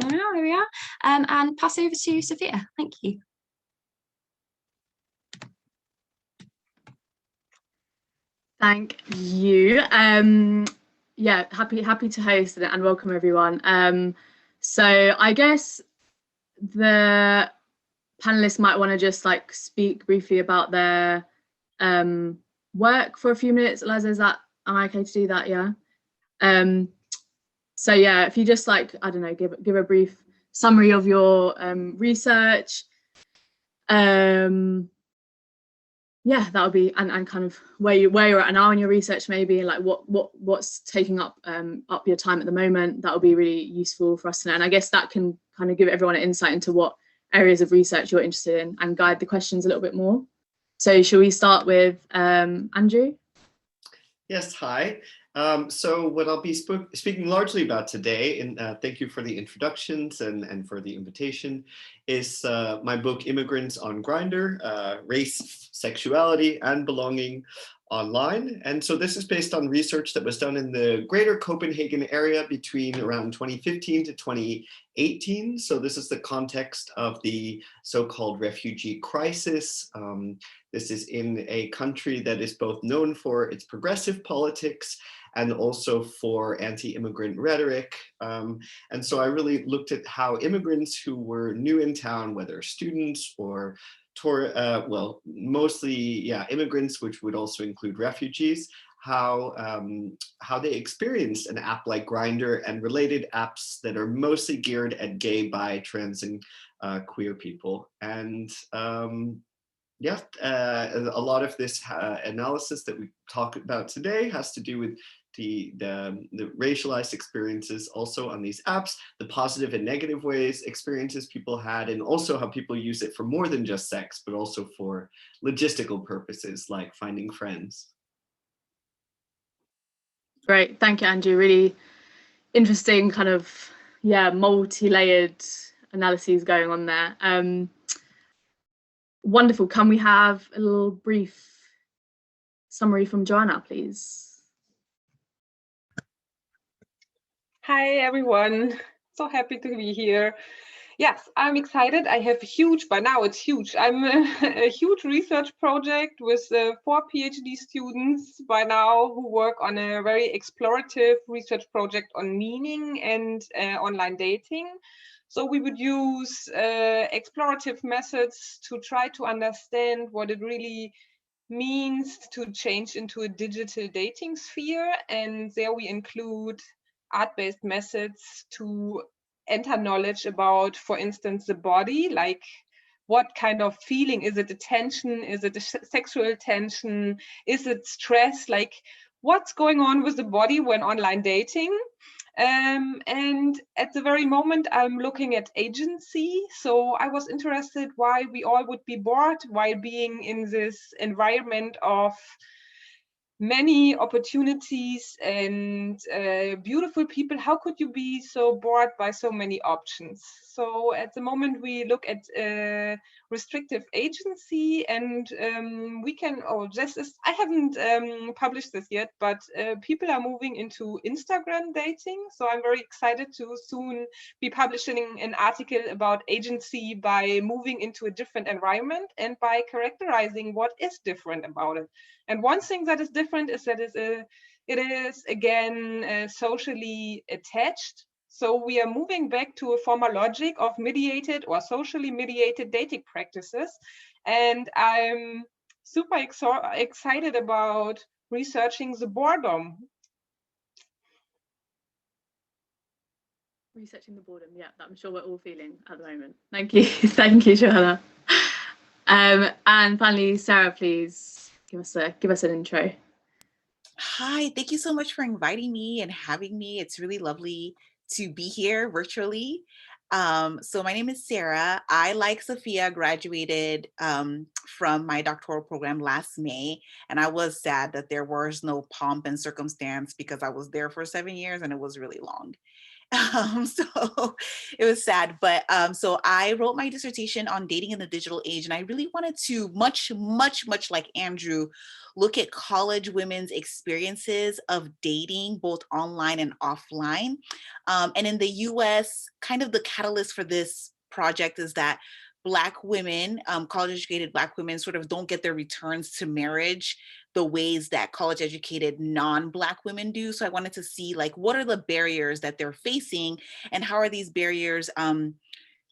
There we are. And pass over to Sophia. Thank you. Thank you. Yeah, happy to host and welcome everyone. So I guess the panelists might want to just like speak briefly about their work for a few minutes. Eliza, am I okay to do that? Yeah. So yeah, if you just like, I don't know, give a brief summary of your research. Yeah, that would be, and kind of where you're at now in your research, maybe like what's taking up your time at the moment. That would be really useful for us to know, and I guess that can kind of give everyone an insight into what areas of research you're interested in and guide the questions a little bit more. So shall we start with Andrew? Yes, hi. So what I'll be speaking largely about today, and thank you for the introductions and for the invitation, is my book Immigrants on Grindr, Race, Sexuality and Belonging Online. And so this is based on research that was done in the greater Copenhagen area between around 2015 to 2018. So this is the context of the so-called refugee crisis. This is in a country that is both known for its progressive politics and also for anti-immigrant rhetoric. And so I really looked at how immigrants who were new in town, whether students or well, mostly, yeah, immigrants, which would also include refugees, how they experienced an app like Grindr and related apps that are mostly geared at gay, bi, trans, and queer people. And yeah, a lot of this analysis that we talk about today has to do with the racialized experiences also on these apps, the positive and negative ways experiences people had, and also how people use it for more than just sex, but also for logistical purposes like finding friends. Great, thank you, Andrew. Really interesting kind of, yeah, multi-layered analyses going on there. Wonderful. Can we have a little brief summary from Joanna, please? Hi, everyone. So happy to be here. Yes, I'm excited. I have a huge, by now it's huge. I'm a huge research project with 4 PhD students by now who work on a very explorative research project on meaning and online dating. So we would use explorative methods to try to understand what it really means to change into a digital dating sphere. And there we include art-based methods to enter knowledge about, for instance, the body, like what kind of feeling, is it a tension, is it a sexual tension, is it stress, like what's going on with the body when online dating. And at the very moment I'm looking at agency, so I was interested why we all would be bored while being in this environment of many opportunities and beautiful people. How could you be so bored by so many options? So at the moment we look at restrictive agency, and we can, I haven't published this yet, but people are moving into Instagram dating. So I'm very excited to soon be publishing an article about agency by moving into a different environment and by characterizing what is different about it. And one thing that is different is that it is again socially attached. So we are moving back to a former logic of mediated or socially mediated dating practices. And I'm super excited about researching the boredom. Researching the boredom, yeah, I'm sure we're all feeling at the moment. Thank you, thank you, Joanna. And finally, Sarah, please give us an intro. Hi, thank you so much for inviting me and having me. It's really lovely to be here virtually. So my name is Sarah. I, like Sophia, graduated from my doctoral program last May, and I was sad that there was no pomp and circumstance because I was there for 7 years and it was really long. So it was sad, but so I wrote my dissertation on dating in the digital age, and I really wanted to, much like Andrew, look at college women's experiences of dating, both online and offline. And in the US, kind of the catalyst for this project is that Black women, college-educated Black women, sort of don't get their returns to marriage the ways that college-educated non-Black women do. So I wanted to see, like, what are the barriers that they're facing, and how are these barriers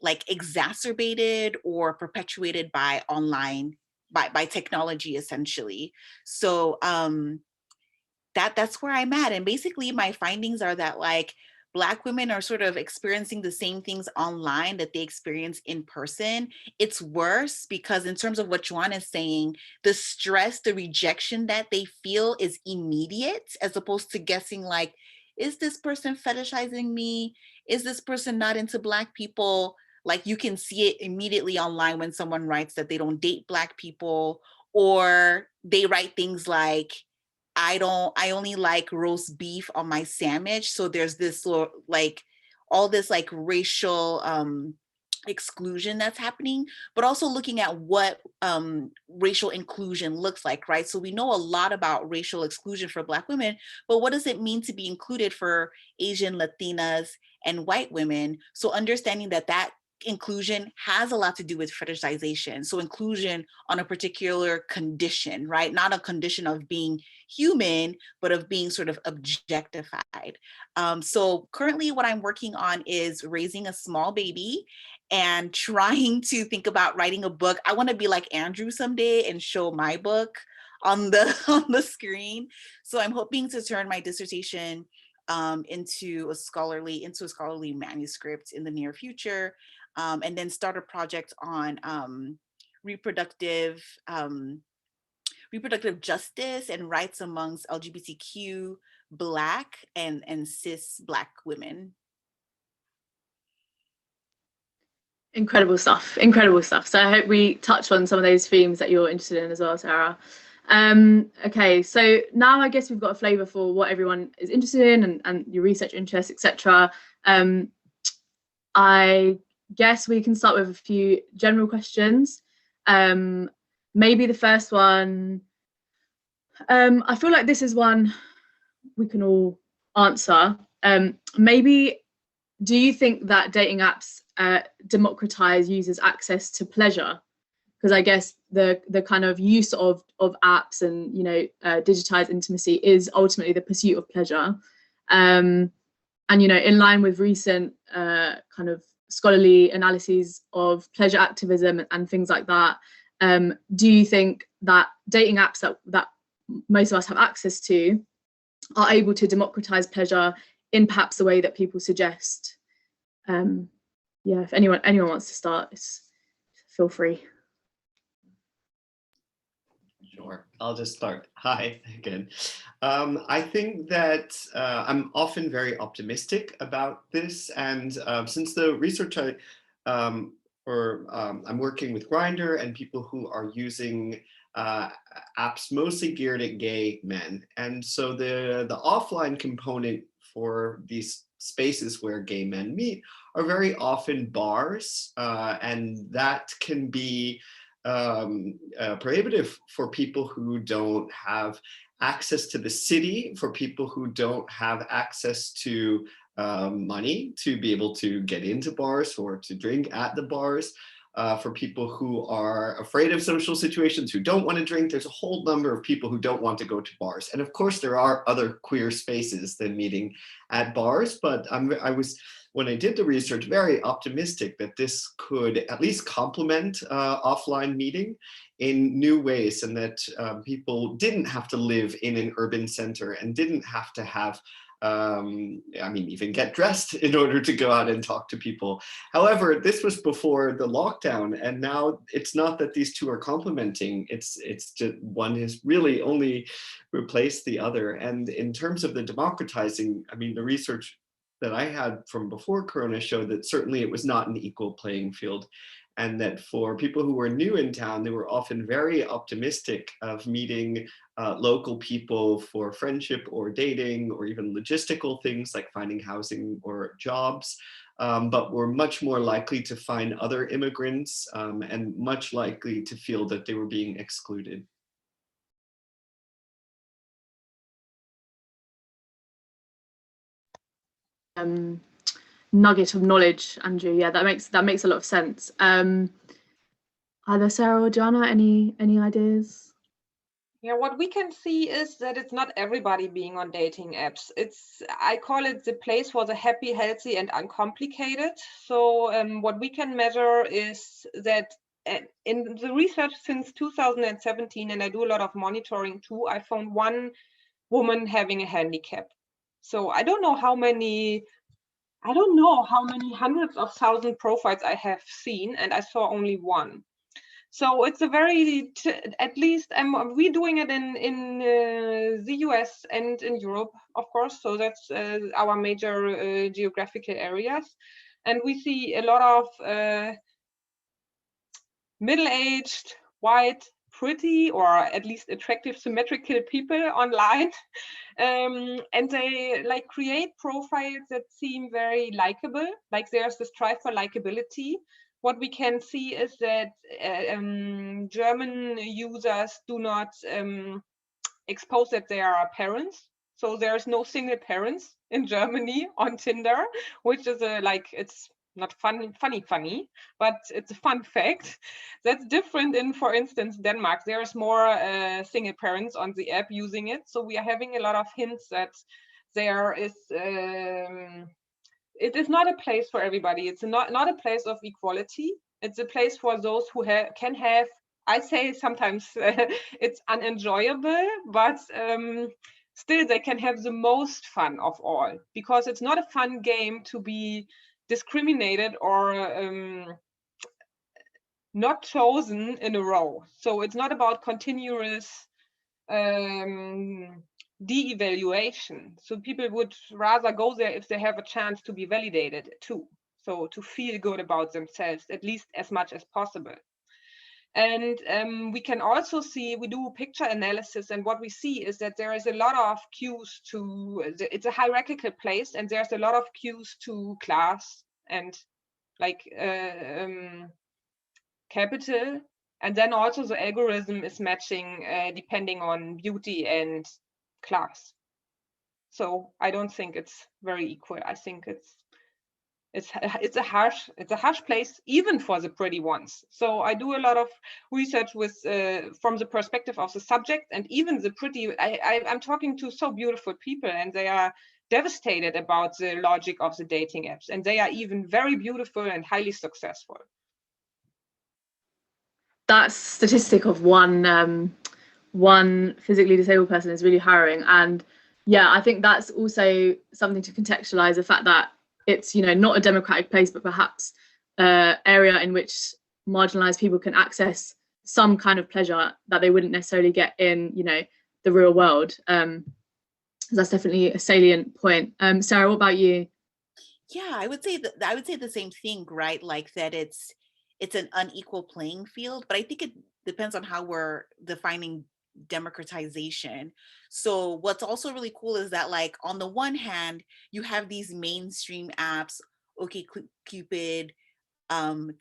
like exacerbated or perpetuated by online, by technology, essentially. So that's where I'm at. And basically my findings are that, like, Black women are sort of experiencing the same things online that they experience in person. It's worse because, in terms of what Juan is saying, the stress, the rejection that they feel is immediate, as opposed to guessing, like, is this person fetishizing me? Is this person not into Black people? Like, you can see it immediately online when someone writes that they don't date Black people, or they write things like, I only like roast beef on my sandwich. So there's this, like, all this like racial exclusion that's happening, but also looking at what racial inclusion looks like, right? So we know a lot about racial exclusion for Black women, but what does it mean to be included for Asian, Latinas, and white women? So understanding that inclusion has a lot to do with fetishization. So inclusion on a particular condition, right? Not a condition of being human, but of being sort of objectified. So currently what I'm working on is raising a small baby and trying to think about writing a book. I want to be like Andrew someday and show my book on the screen. So I'm hoping to turn my dissertation into a scholarly manuscript in the near future. And then start a project on reproductive justice and rights amongst LGBTQ Black and cis Black women. Incredible stuff, incredible stuff. So I hope we touch on some of those themes that you're interested in as well, Sarah. Okay, so now I guess we've got a flavour for what everyone is interested in and your research interests, etc. I guess we can start with a few general questions. Maybe the first one, I feel like this is one we can all answer. Maybe, do you think that dating apps democratize users' access to pleasure? Because I guess the kind of use of apps and, you know, digitized intimacy is ultimately the pursuit of pleasure. And, you know, in line with recent kind of scholarly analyses of pleasure activism and things like that, do you think that dating apps that most of us have access to are able to democratize pleasure in perhaps the way that people suggest? Yeah, if anyone wants to start, feel free. Sure, I'll just start. Hi again. I think that I'm often very optimistic about this, and since the research I'm working with Grindr and people who are using apps mostly geared at gay men, and so the offline component for these spaces where gay men meet are very often bars, and that can be prohibitive for people who don't have access to the city, for people who don't have access to money to be able to get into bars or to drink at the bars, for people who are afraid of social situations, who don't want to drink. There's a whole number of people who don't want to go to bars. And of course, there are other queer spaces than meeting at bars, but I was, when I did the research, very optimistic that this could at least complement offline meeting in new ways, and that people didn't have to live in an urban center and didn't have to have, I mean, even get dressed in order to go out and talk to people. However, this was before the lockdown, and now it's not that these two are complementing, it's just one has really only replaced the other. And in terms of the democratizing, I mean, the research that I had from before Corona showed that certainly it was not an equal playing field. and that for people who were new in town, they were often very optimistic of meeting local people for friendship or dating or even logistical things like finding housing or jobs, but were much more likely to find other immigrants and much likely to feel that they were being excluded. Nugget of knowledge, Andrew. Yeah, that makes a lot of sense. Either Sarah or Joanna, any ideas? Yeah, what we can see is that it's not everybody being on dating apps. I call it the place for the happy, healthy, and uncomplicated. So what we can measure is that in the research since 2017, and I do a lot of monitoring too, I found one woman having a handicap. So I don't know how many hundreds of thousand profiles I have seen, and I saw only one. So it's a very, at least we're doing it in the US and in Europe, of course. So that's our major geographical areas. And we see a lot of middle-aged, white, pretty, or at least attractive, symmetrical people online. And they like create profiles that seem very likable, like there's this drive for likability. What we can see is that German users do not expose that they are parents. So there's no single parents in Germany on Tinder, which is it's not funny, but it's a fun fact. That's different in, for instance, Denmark. There's more single parents on the app using it. So we are having a lot of hints that there is it is not a place for everybody. It's not a place of equality. It's a place for those who can have, I say sometimes it's unenjoyable, but still they can have the most fun of all, because it's not a fun game to be discriminated or not chosen in a row. So it's not about continuous de-evaluation. So people would rather go there if they have a chance to be validated too. So to feel good about themselves, at least as much as possible. And we can also see, we do picture analysis, and what we see is that there is a lot of cues to, it's a hierarchical place, and there's a lot of cues to class and like capital. And then also the algorithm is matching depending on beauty and class. So I don't think it's very equal. I think it's a harsh place, even for the pretty ones. So I do a lot of research with from the perspective of the subject, and even the pretty. I'm talking to so beautiful people, and they are devastated about the logic of the dating apps, and they are even very beautiful and highly successful. That statistic of one physically disabled person is really harrowing. And yeah, I think that's also something to contextualize the fact that it's, you know, not a democratic place, but perhaps area in which marginalized people can access some kind of pleasure that they wouldn't necessarily get in, you know, the real world. That's definitely a salient point. Sarah, what about you? Yeah, I would say the same thing, right? Like that it's an unequal playing field, but I think it depends on how we're defining democratization. So what's also really cool is that, like, on the one hand, you have these mainstream apps, OkCupid,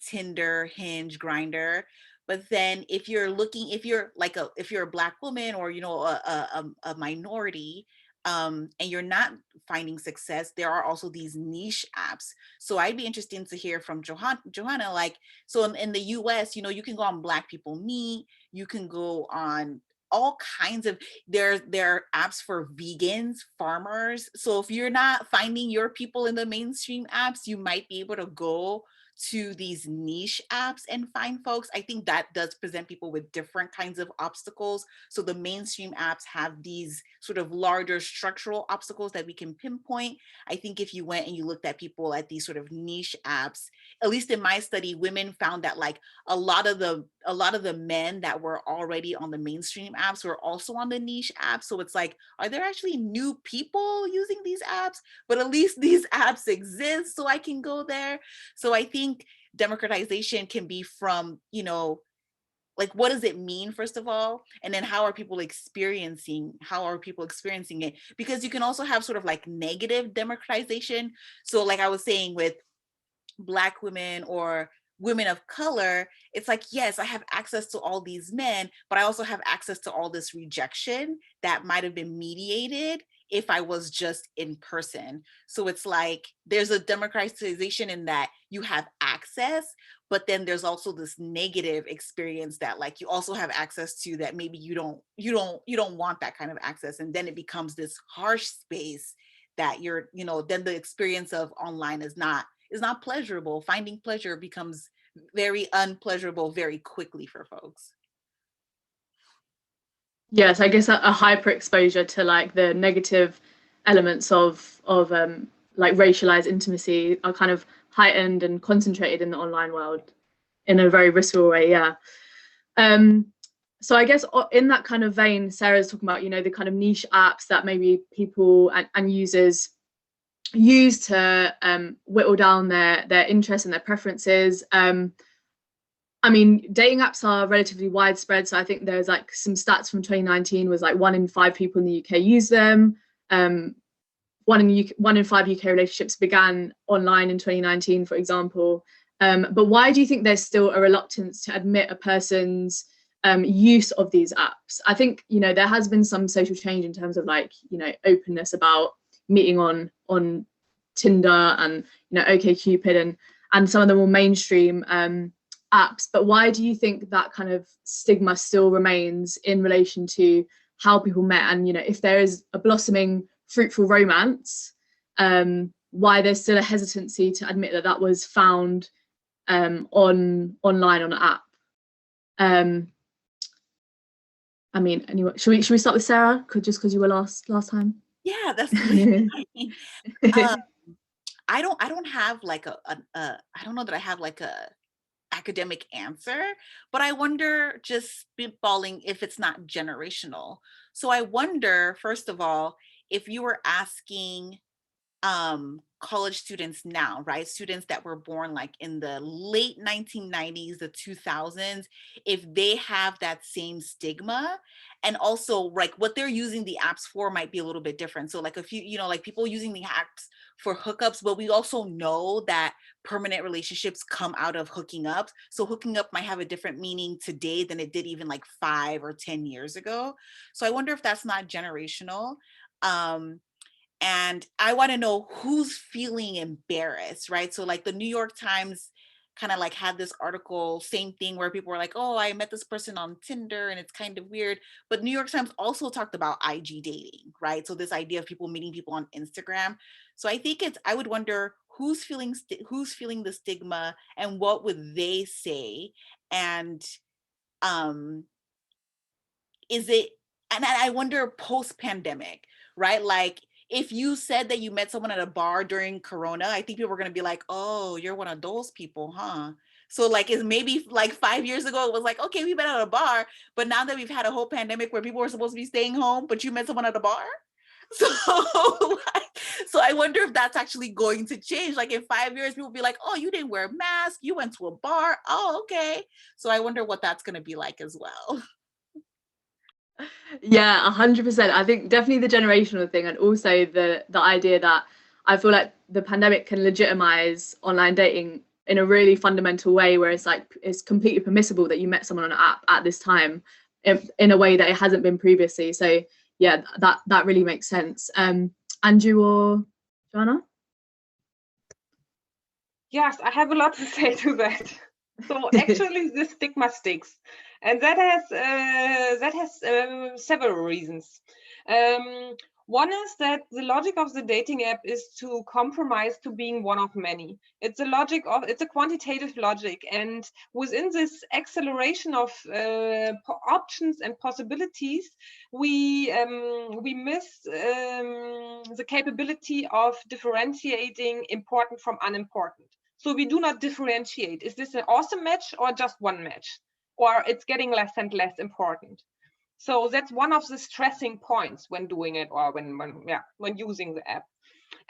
Tinder, Hinge, Grindr. But then if you're a Black woman, or, you know, a minority, and you're not finding success, there are also these niche apps. So I'd be interested to hear from Johanna, like, so in the US, you know, you can go on Black People Meet, you can go on all kinds of, there are apps for vegans, farmers. So if you're not finding your people in the mainstream apps, you might be able to go to these niche apps and find folks. I think that does present people with different kinds of obstacles. So the mainstream apps have these sort of larger structural obstacles that we can pinpoint. I think if you went and you looked at people at these sort of niche apps, at least in my study, women found that like a lot of the men that were already on the mainstream apps were also on the niche apps. So it's like, are there actually new people using these apps? But at least these apps exist, so I can go there. So I think democratization can be from, you know, like, what does it mean, first of all? And then how are people experiencing it? Because you can also have sort of like negative democratization. So like I was saying with Black women or women of color, it's like, yes, I have access to all these men, but I also have access to all this rejection that might have been mediated if I was just in person. So it's like, there's a democratization in that you have access, but then there's also this negative experience that like you also have access to that maybe you don't want that kind of access. And then it becomes this harsh space that you're, you know, then the experience of online is not pleasurable. Finding pleasure becomes very unpleasurable very quickly for folks. Yes, I guess a hyper exposure to like the negative elements of like racialized intimacy are kind of heightened and concentrated in the online world in a very visceral way. Yeah. So I guess in that kind of vein, Sarah's talking about, you know, the kind of niche apps that maybe people and users use to whittle down their interests and their preferences. I mean, dating apps are relatively widespread. So I think there's like some stats from 2019 was like 1 in 5 people in the UK use them. 1 in 5 UK relationships began online in 2019, for example. But why do you think there's still a reluctance to admit a person's use of these apps? I think, you know, there has been some social change in terms of like, you know, openness about meeting on Tinder and, you know, OkCupid and some of the more mainstream apps. But why do you think that kind of stigma still remains in relation to how people met? And, you know, if there is a blossoming, fruitful romance, why there's still a hesitancy to admit that that was found online on an app? I mean, anyway, should we start with Sarah? Just because you were last time. Yeah, that's I don't have like I don't know that I have like a academic answer, but I wonder, just spitballing, if it's not generational. So I wonder, first of all, if you were asking college students now, right? Students that were born like in the late 1990s, the 2000s, if they have that same stigma. And also like what they're using the apps for might be a little bit different. So like a few, you know, like people using the apps for hookups, but we also know that permanent relationships come out of hooking up. So hooking up might have a different meaning today than it did even like 5 or 10 years ago. So I wonder if that's not generational. And I want to know who's feeling embarrassed, right? So like the New York Times kind of like had this article, same thing, where people were like, oh, I met this person on Tinder and it's kind of weird. But New York Times also talked about IG dating, right? So this idea of people meeting people on Instagram. So I think I would wonder who's feeling the stigma and what would they say? And is it, and I wonder post-pandemic, right? Like, if you said that you met someone at a bar during Corona, I think people were going to be like, oh, you're one of those people, huh? So like, it's maybe like 5 years ago, it was like, okay, we met at a bar. But now that we've had a whole pandemic where people were supposed to be staying home, but you met someone at a bar. So, so I wonder if that's actually going to change. Like in 5 years, people will be like, oh, you didn't wear a mask. You went to a bar. Oh, okay. So I wonder what that's going to be like as well. Yeah, 100%. I think definitely the generational thing, and also the idea that I feel like the pandemic can legitimize online dating in a really fundamental way, where it's like it's completely permissible that you met someone on an app at this time in a way that it hasn't been previously. So yeah, that really makes sense. Andrew or Joanna? Yes, I have a lot to say to that. So actually, the stigma sticks, and that has several reasons. One is that the logic of the dating app is to compromise to being one of many. It's a quantitative logic, and within this acceleration of options and possibilities, we miss the capability of differentiating important from unimportant. So we do not differentiate. Is this an awesome match or just one match? Or it's getting less and less important. So that's one of the stressing points when doing it, or when using the app.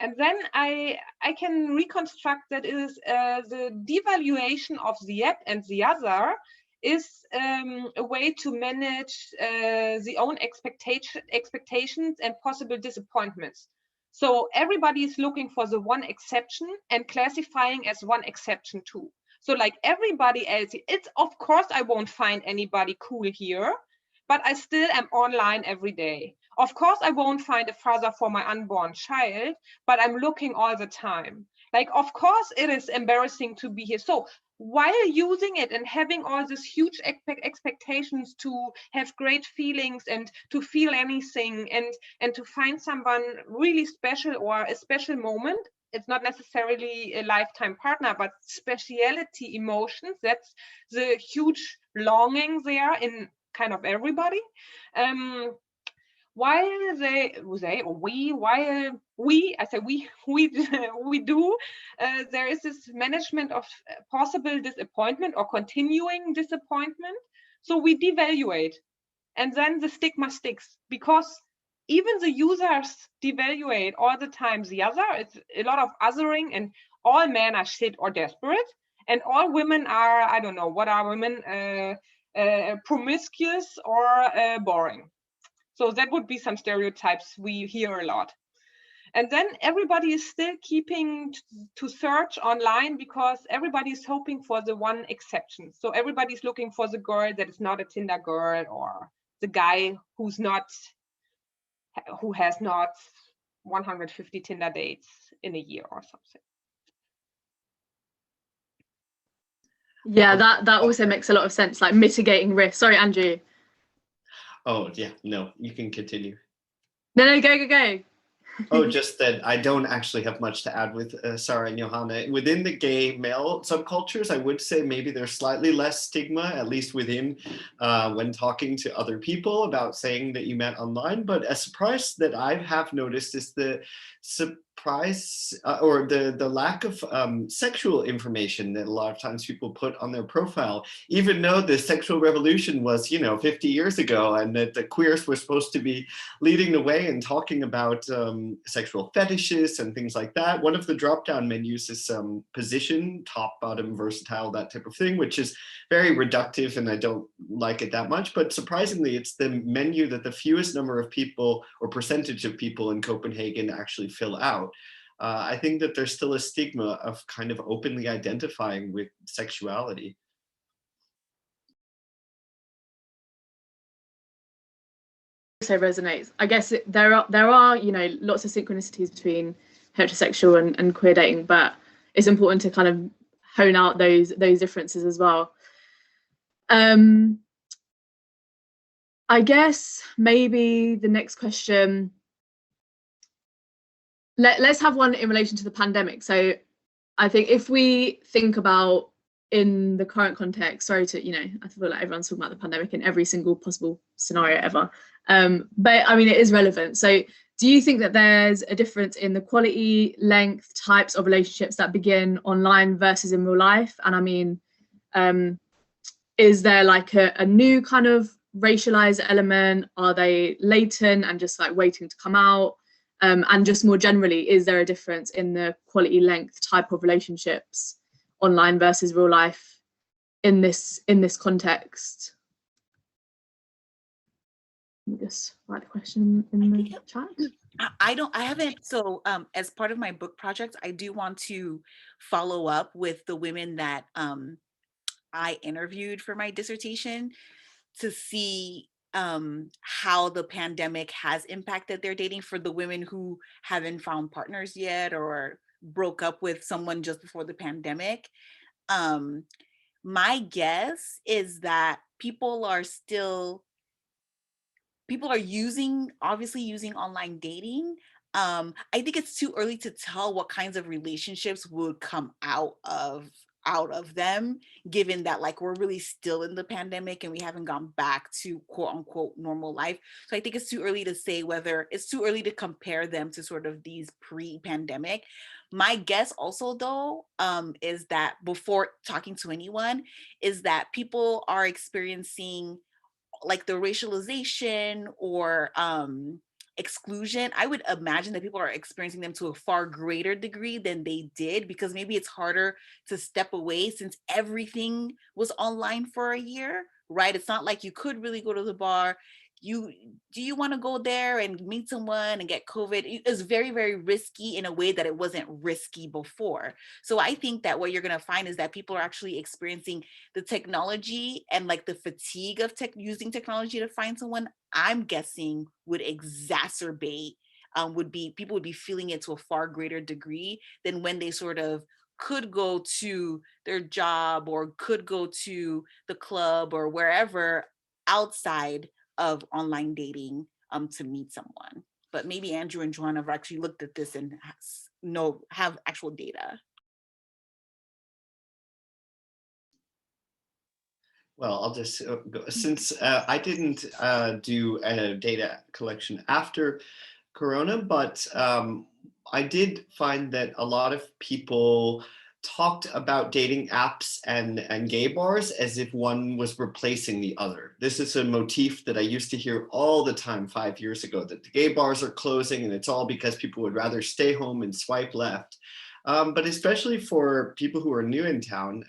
And then I can reconstruct that is the devaluation of the app and the other is a way to manage the own expectations and possible disappointments. So everybody is looking for the one exception and classifying as one exception too. So like everybody else, it's of course I won't find anybody cool here, but I still am online every day. Of course I won't find a father for my unborn child, but I'm looking all the time. Like, of course it is embarrassing to be here. So while using it and having all these huge expectations to have great feelings and to feel anything and to find someone really special or a special moment, it's not necessarily a lifetime partner, but speciality emotions, that's the huge longing there in kind of everybody. While we do, there is this management of possible disappointment or continuing disappointment. So we devaluate, and then the stigma sticks because even the users devaluate all the time the other. It's a lot of othering, and all men are shit or desperate, and all women are, I don't know, what are women? Promiscuous or boring. So that would be some stereotypes we hear a lot. And then everybody is still keeping to search online because everybody is hoping for the one exception. So everybody's looking for the girl that is not a Tinder girl, or the guy who has not 150 Tinder dates in a year or something. Yeah, that also makes a lot of sense, like mitigating risk. Sorry, Andrew. Oh, yeah, no, you can continue. No, go. Oh, just that I don't actually have much to add with Sarah and Johanna. Within the gay male subcultures, I would say maybe there's slightly less stigma, at least within when talking to other people about saying that you met online. But a surprise that I have noticed is the surprise or the lack of sexual information that a lot of times people put on their profile, even though the sexual revolution was, 50 years ago, and that the queers were supposed to be leading the way and talking about sexual fetishes and things like that. One of the drop-down menus is position, top, bottom, versatile, that type of thing, which is very reductive and I don't like it that much. But surprisingly, it's the menu that the fewest number of people or percentage of people in Copenhagen actually fill out. I think that there's still a stigma of kind of openly identifying with sexuality. Also resonates. I guess there are lots of synchronicities between heterosexual and queer dating, but it's important to kind of hone out those differences as well. I guess maybe the next question, let's have one in relation to the pandemic. So I think if we think about in the current context, sorry to, I feel like everyone's talking about the pandemic in every single possible scenario ever. But I mean, it is relevant. So do you think that there's a difference in the quality, length, types of relationships that begin online versus in real life? And I mean, is there like a new kind of racialized element? Are they latent and just like waiting to come out? And just more generally, is there a difference in the quality, length, type of relationships online versus real life in this context? Let me just write the question in the chat. I haven't, so as part of my book project, I do want to follow up with the women that I interviewed for my dissertation to see how the pandemic has impacted their dating for the women who haven't found partners yet or broke up with someone just before the pandemic. My guess is that people are obviously using online dating. I think it's too early to tell what kinds of relationships would come out of them, given that like we're really still in the pandemic and we haven't gone back to quote unquote normal life. So I think it's too early to say whether it's too early to compare them to sort of these pre-pandemic. My guess also though is that before talking to anyone is that people are experiencing like the racialization or exclusion, I would imagine that people are experiencing them to a far greater degree than they did, because maybe it's harder to step away since everything was online for a year, right? It's not like you could really go to the bar. Do you want to go there and meet someone and get COVID? It's very, very risky in a way that it wasn't risky before. So I think that what you're going to find is that people are actually experiencing the technology and like the fatigue of using technology to find someone, I'm guessing would exacerbate, people would be feeling it to a far greater degree than when they sort of could go to their job or could go to the club or wherever outside of online dating to meet someone. But maybe Andrew and Joanna have actually looked at this and have actual data. Well, I'll just go, since I didn't do data collection after Corona, but I did find that a lot of people talked about dating apps and gay bars as if one was replacing the other. This is a motif that I used to hear all the time 5 years ago, that the gay bars are closing and it's all because people would rather stay home and swipe left. But especially for people who are new in town,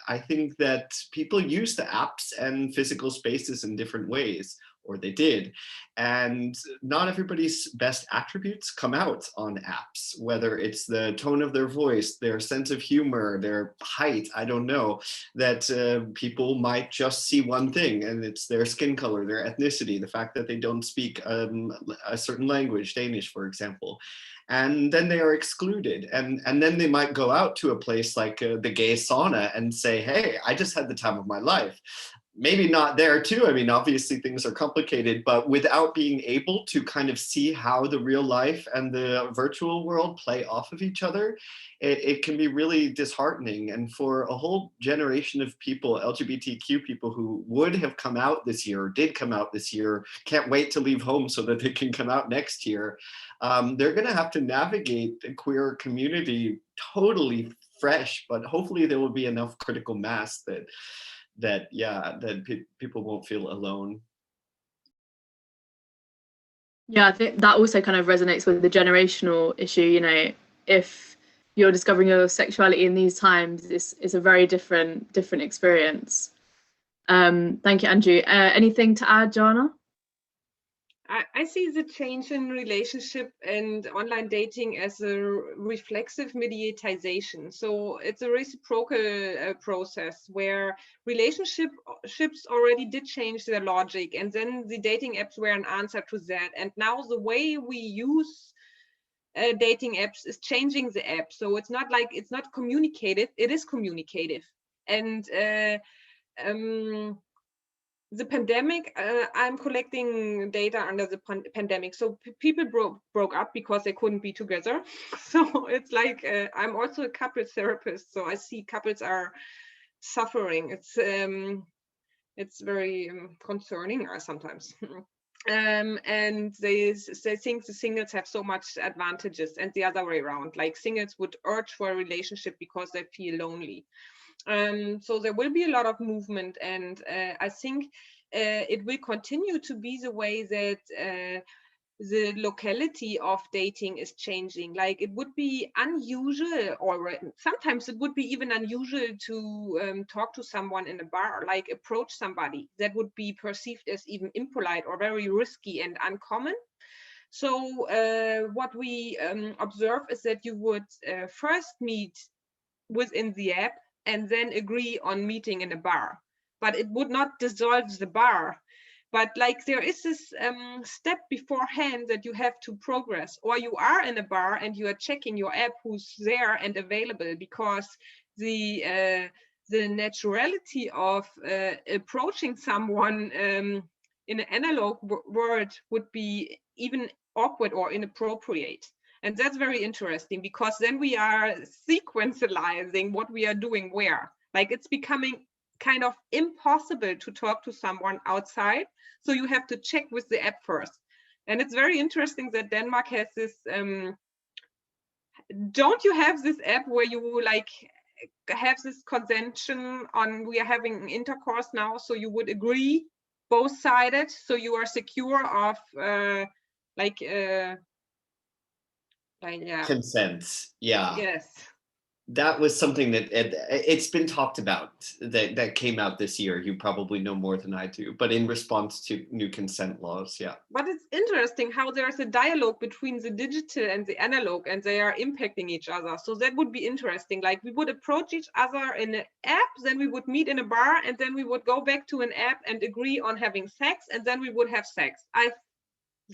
I think that people use the apps and physical spaces in different ways, or they did. And not everybody's best attributes come out on apps, whether it's the tone of their voice, their sense of humor, their height, I don't know, that people might just see one thing, and it's their skin color, their ethnicity, the fact that they don't speak a certain language, Danish, for example. And then they are excluded. And then they might go out to a place like the gay sauna and say, hey, I just had the time of my life. Maybe not there too. I mean, obviously things are complicated, but without being able to kind of see how the real life and the virtual world play off of each other, it can be really disheartening. And for a whole generation of people, LGBTQ people who would have come out this year, or did come out this year, can't wait to leave home so that they can come out next year, they're gonna have to navigate the queer community totally fresh, but hopefully there will be enough critical mass that people won't feel alone. Yeah, I think that also kind of resonates with the generational issue. You know, if you're discovering your sexuality in these times, it's a very different experience. Thank you, Andrew. Anything to add, Joanna? I see the change in relationship and online dating as a reflexive mediatization. So it's a reciprocal process where relationships already did change their logic, and then the dating apps were an answer to that. And now the way we use dating apps is changing the app. So it's not like it's not communicative, it is communicative. And the pandemic, I'm collecting data under the pandemic. So people broke up because they couldn't be together. So it's like, I'm also a couples therapist. So I see couples are suffering. It's very concerning sometimes. And they think the singles have so much advantages, and the other way around, like singles would urge for a relationship because they feel lonely. So there will be a lot of movement, and I think it will continue to be the way that the locality of dating is changing. Like it would be unusual, or sometimes it would be even unusual to talk to someone in a bar, like approach somebody. That would be perceived as even impolite or very risky and uncommon. So what we observe is that you would first meet within the app and then agree on meeting in a bar, but it would not dissolve the bar. But like there is this step beforehand that you have to progress, or you are in a bar and you are checking your app who's there and available, because the naturality of approaching someone in an analog world would be even awkward or inappropriate. And that's very interesting, because then we are sequentializing what we are doing where. Like it's becoming kind of impossible to talk to someone outside. So you have to check with the app first. And it's very interesting that Denmark has this, don't you have this app where you like have this convention on we are having intercourse now, so you would agree both-sided, so you are secure of like yeah. Consent, yeah. Yes. That was something that it's been talked about that came out this year. You probably know more than I do, but in response to new consent laws, yeah. But it's interesting how there's a dialogue between the digital and the analog, and they are impacting each other. So that would be interesting. Like we would approach each other in an app, then we would meet in a bar, and then we would go back to an app and agree on having sex, and then we would have sex.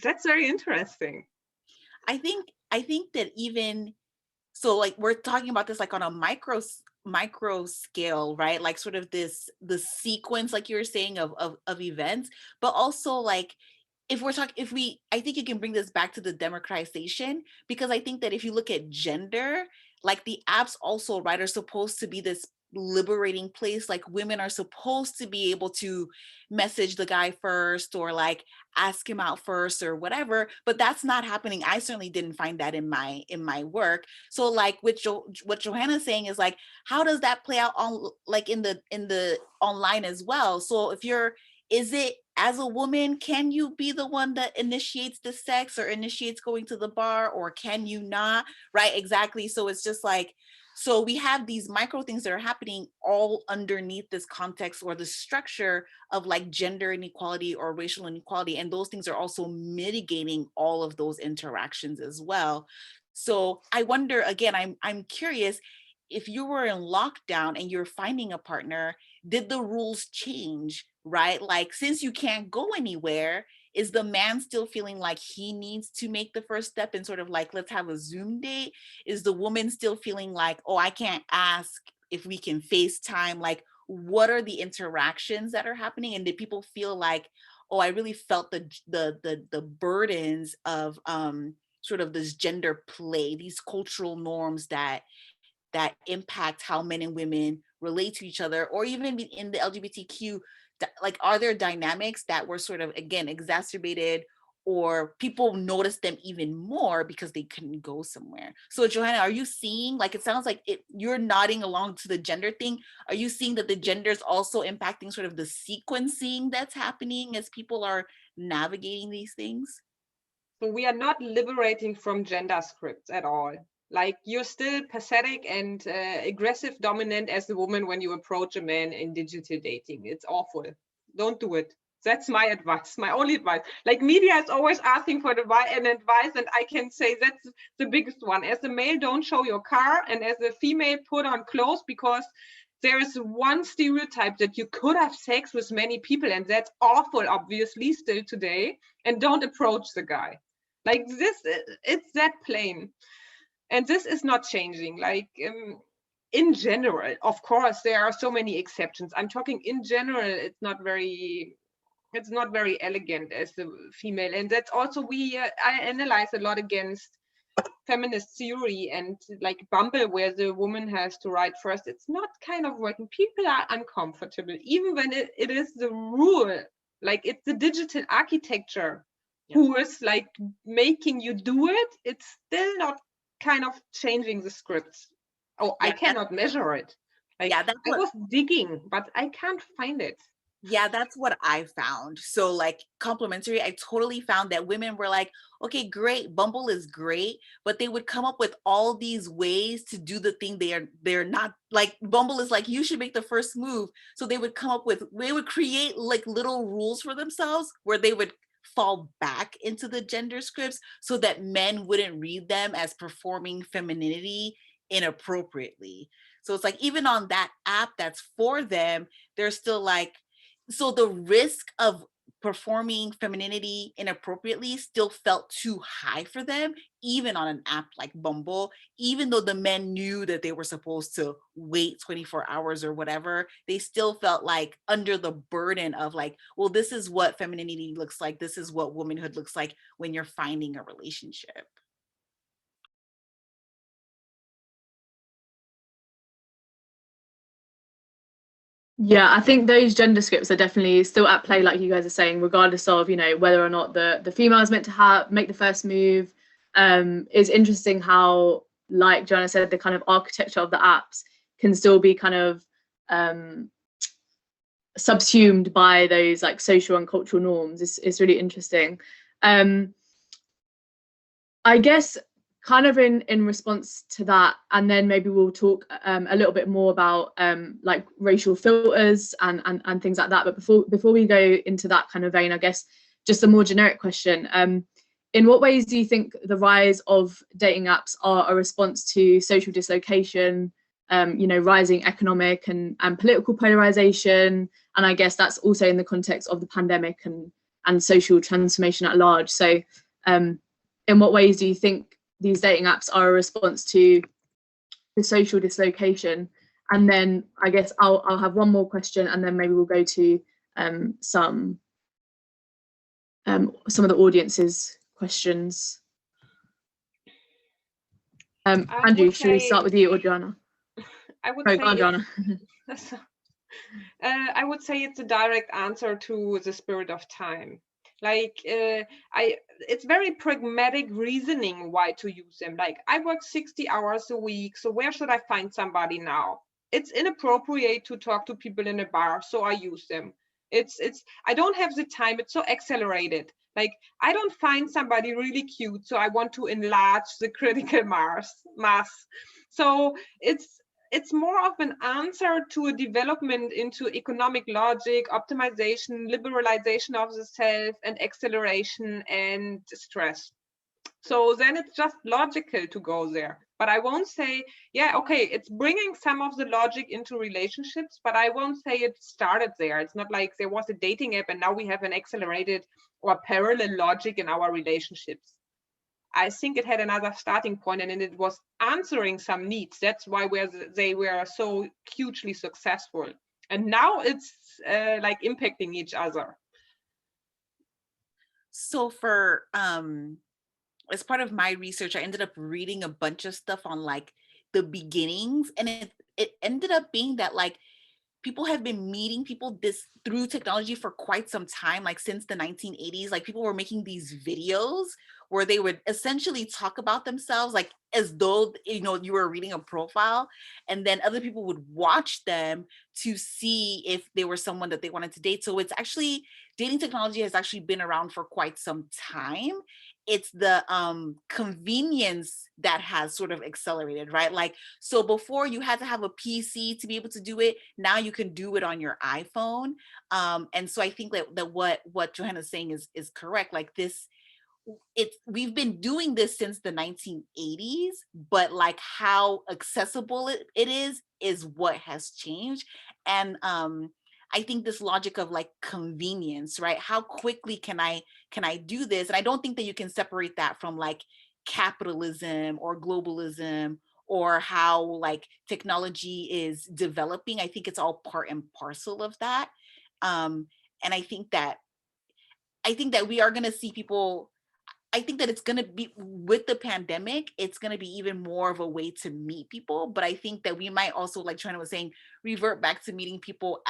That's very interesting. I think that even so, like we're talking about this like on a micro scale, right? Like sort of the sequence, like you were saying, of events, but also like I think you can bring this back to the democratization, because I think that if you look at gender, like the apps also, right, are supposed to be this liberating place. Like women are supposed to be able to message the guy first, or like ask him out first or whatever, but that's not happening. I certainly didn't find that in my work. So like what Johanna's saying is like, how does that play out on like in the online as well? So is it as a woman, can you be the one that initiates the sex or initiates going to the bar, or can you not? Right, exactly. So it's just like, so we have these micro things that are happening all underneath this context or the structure of like gender inequality or racial inequality. And those things are also mitigating all of those interactions as well. So I wonder, again, I'm curious, if you were in lockdown and you're finding a partner, did the rules change, right? Like, since you can't go anywhere, is the man still feeling like he needs to make the first step and sort of like, let's have a Zoom date? Is the woman still feeling like, oh, I can't ask if we can FaceTime? Like, what are the interactions that are happening? And did people feel like, oh, I really felt the burdens of sort of this gender play, these cultural norms that impact how men and women relate to each other, or even in the LGBTQ, like, are there dynamics that were sort of, again, exacerbated, or people noticed them even more because they couldn't go somewhere? So Johanna, are you seeing, like, it sounds like you're nodding along to the gender thing. Are you seeing that the gender is also impacting sort of the sequencing that's happening as people are navigating these things? So we are not liberating from gender scripts at all. Like, you're still pathetic and aggressive dominant as a woman when you approach a man in digital dating. It's awful. Don't do it. That's my advice, my only advice. Like, media is always asking for advice, and I can say that's the biggest one. As a male, don't show your car, and as a female, put on clothes, because there is one stereotype that you could have sex with many people, and that's awful, obviously, still today. And don't approach the guy. Like this, it's that plain. And this is not changing. Like, in general, of course, there are so many exceptions. I'm talking in general, it's not very elegant as a female. And that's also, I analyze a lot against feminist theory and like Bumble, where the woman has to write first. It's not kind of working. People are uncomfortable, even when it is the rule. Like, it's the digital architecture who is like making you do it. It's still not kind of changing the scripts. Oh, yeah, I cannot measure it. Like, yeah, I was digging, but I can't find it. Yeah, that's what I found. So like, complementary, I totally found that women were like, okay, great, Bumble is great, but they would come up with all these ways to do the thing they're not, like, Bumble is like, you should make the first move. So they would create like little rules for themselves where they would fall back into the gender scripts so that men wouldn't read them as performing femininity inappropriately. So it's like, even on that app that's for them, they're still like, so the risk of performing femininity inappropriately still felt too high for them, even on an app like Bumble, even though the men knew that they were supposed to wait 24 hours or whatever. They still felt like under the burden of like, well, this is what femininity looks like. This is what womanhood looks like when you're finding a relationship. Yeah, I think those gender scripts are definitely still at play, like you guys are saying, regardless of, you know, whether or not the female is meant to make the first move. It's interesting how, like Joanna said, the kind of architecture of the apps can still be kind of subsumed by those like social and cultural norms. It's really interesting. I guess kind of in response to that, and then maybe we'll talk a little bit more about like racial filters and things like that. But before we go into that kind of vein, I guess just a more generic question. In what ways do you think the rise of dating apps are a response to social dislocation, you know, rising economic and political polarization? And I guess that's also in the context of the pandemic and social transformation at large. So in what ways do you think these dating apps are a response to the social dislocation? And then I guess I'll have one more question, and then maybe we'll go to some of the audience's questions. Andrew, should we start with you or Joanna? I would Sorry, say go on, Joanna. I would say it's a direct answer to the spirit of time. Like it's very pragmatic reasoning why to use them. Like, I work 60 hours a week, so where should I find somebody now? It's inappropriate to talk to people in a bar, so I use them. I don't have the time. It's so accelerated. Like, I don't find somebody really cute, so I want to enlarge the critical mass. So it's more of an answer to a development into economic logic, optimization, liberalization of the self, and acceleration and stress. So then it's just logical to go there. But I won't say, yeah, okay, it's bringing some of the logic into relationships, but I won't say it started there. It's not like there was a dating app and now we have an accelerated or parallel logic in our relationships. I think it had another starting point, and it was answering some needs. That's why they were so hugely successful. And now it's like impacting each other. So for as part of my research, I ended up reading a bunch of stuff on like the beginnings, and it ended up being that like people have been meeting people through technology for quite some time, like since the 1980s. Like, people were making these videos where they would essentially talk about themselves, like as though, you know, you were reading a profile, and then other people would watch them to see if they were someone that they wanted to date. So it's actually, dating technology has actually been around for quite some time. It's the convenience that has sort of accelerated, right? Like, so before you had to have a PC to be able to do it. Now you can do it on your iPhone. And so I think that what Johanna's saying is correct. Like, we've been doing this since the 1980s, but like how accessible it is what has changed. And I think this logic of like convenience, right? How quickly can I do this? And I don't think that you can separate that from like capitalism or globalism or how like technology is developing. I think it's all part and parcel of that. And I think that we are going to see people. I think that it's going to be, with the pandemic, it's going to be even more of a way to meet people. But I think that we might also, like Trina was saying, revert back to meeting people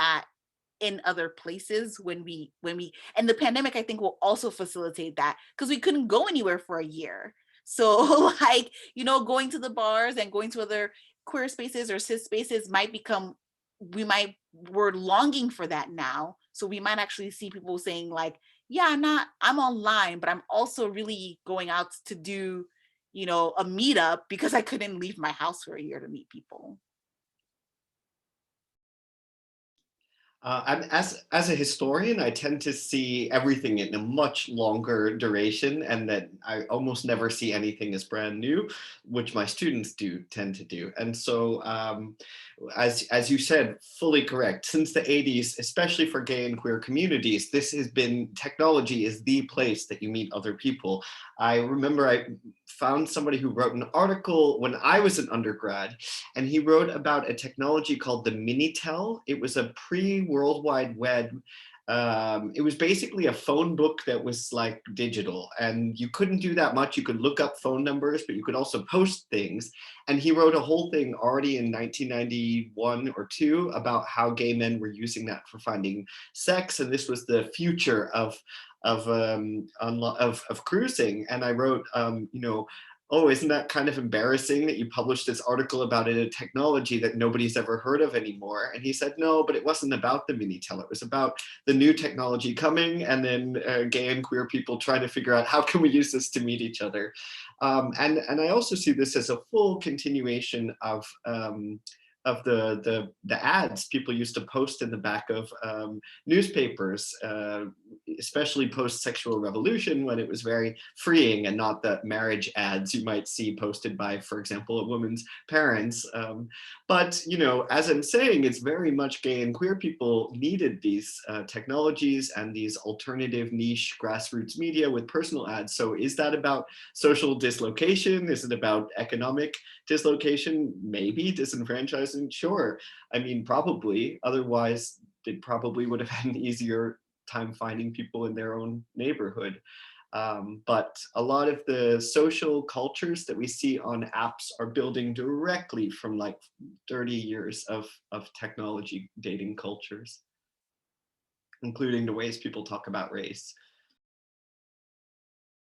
in other places when we, and the pandemic, I think, will also facilitate that, because we couldn't go anywhere for a year. So like, you know, going to the bars and going to other queer spaces or cis spaces might become, we're longing for that now. So we might actually see people saying like, yeah, I'm online, but I'm also really going out to do, you know, a meetup because I couldn't leave my house for a year to meet people. As a historian, I tend to see everything in a much longer duration, and that I almost never see anything as brand new, which my students tend to do. And so, as you said, fully correct. Since the 80s, especially for gay and queer communities, technology is the place that you meet other people. I remember I found somebody who wrote an article when I was an undergrad, and he wrote about a technology called the Minitel. It was a pre-World Wide Web. It was basically a phone book that was like digital, and you couldn't do that much. You could look up phone numbers, but you could also post things. And he wrote a whole thing already in 1991 or 2 about how gay men were using that for finding sex, and this was the future of cruising. And I wrote, you know, oh, isn't that kind of embarrassing that you published this article about a technology that nobody's ever heard of anymore? And he said, no, but it wasn't about the Minitel. It was about the new technology coming, and then gay and queer people trying to figure out how can we use this to meet each other. And I also see this as a full continuation of the ads people used to post in the back of newspapers, especially post-sexual revolution, when it was very freeing and not the marriage ads you might see posted by, for example, a woman's parents. But, you know, as I'm saying, it's very much gay and queer people needed these technologies and these alternative niche grassroots media with personal ads. So is that about social dislocation? Is it about economic dislocation? Maybe. Disenfranchisement? Sure. I mean, probably. Otherwise, they probably would have had an easier time finding people in their own neighborhood. But a lot of the social cultures that we see on apps are building directly from like 30 years of technology dating cultures, including the ways people talk about race.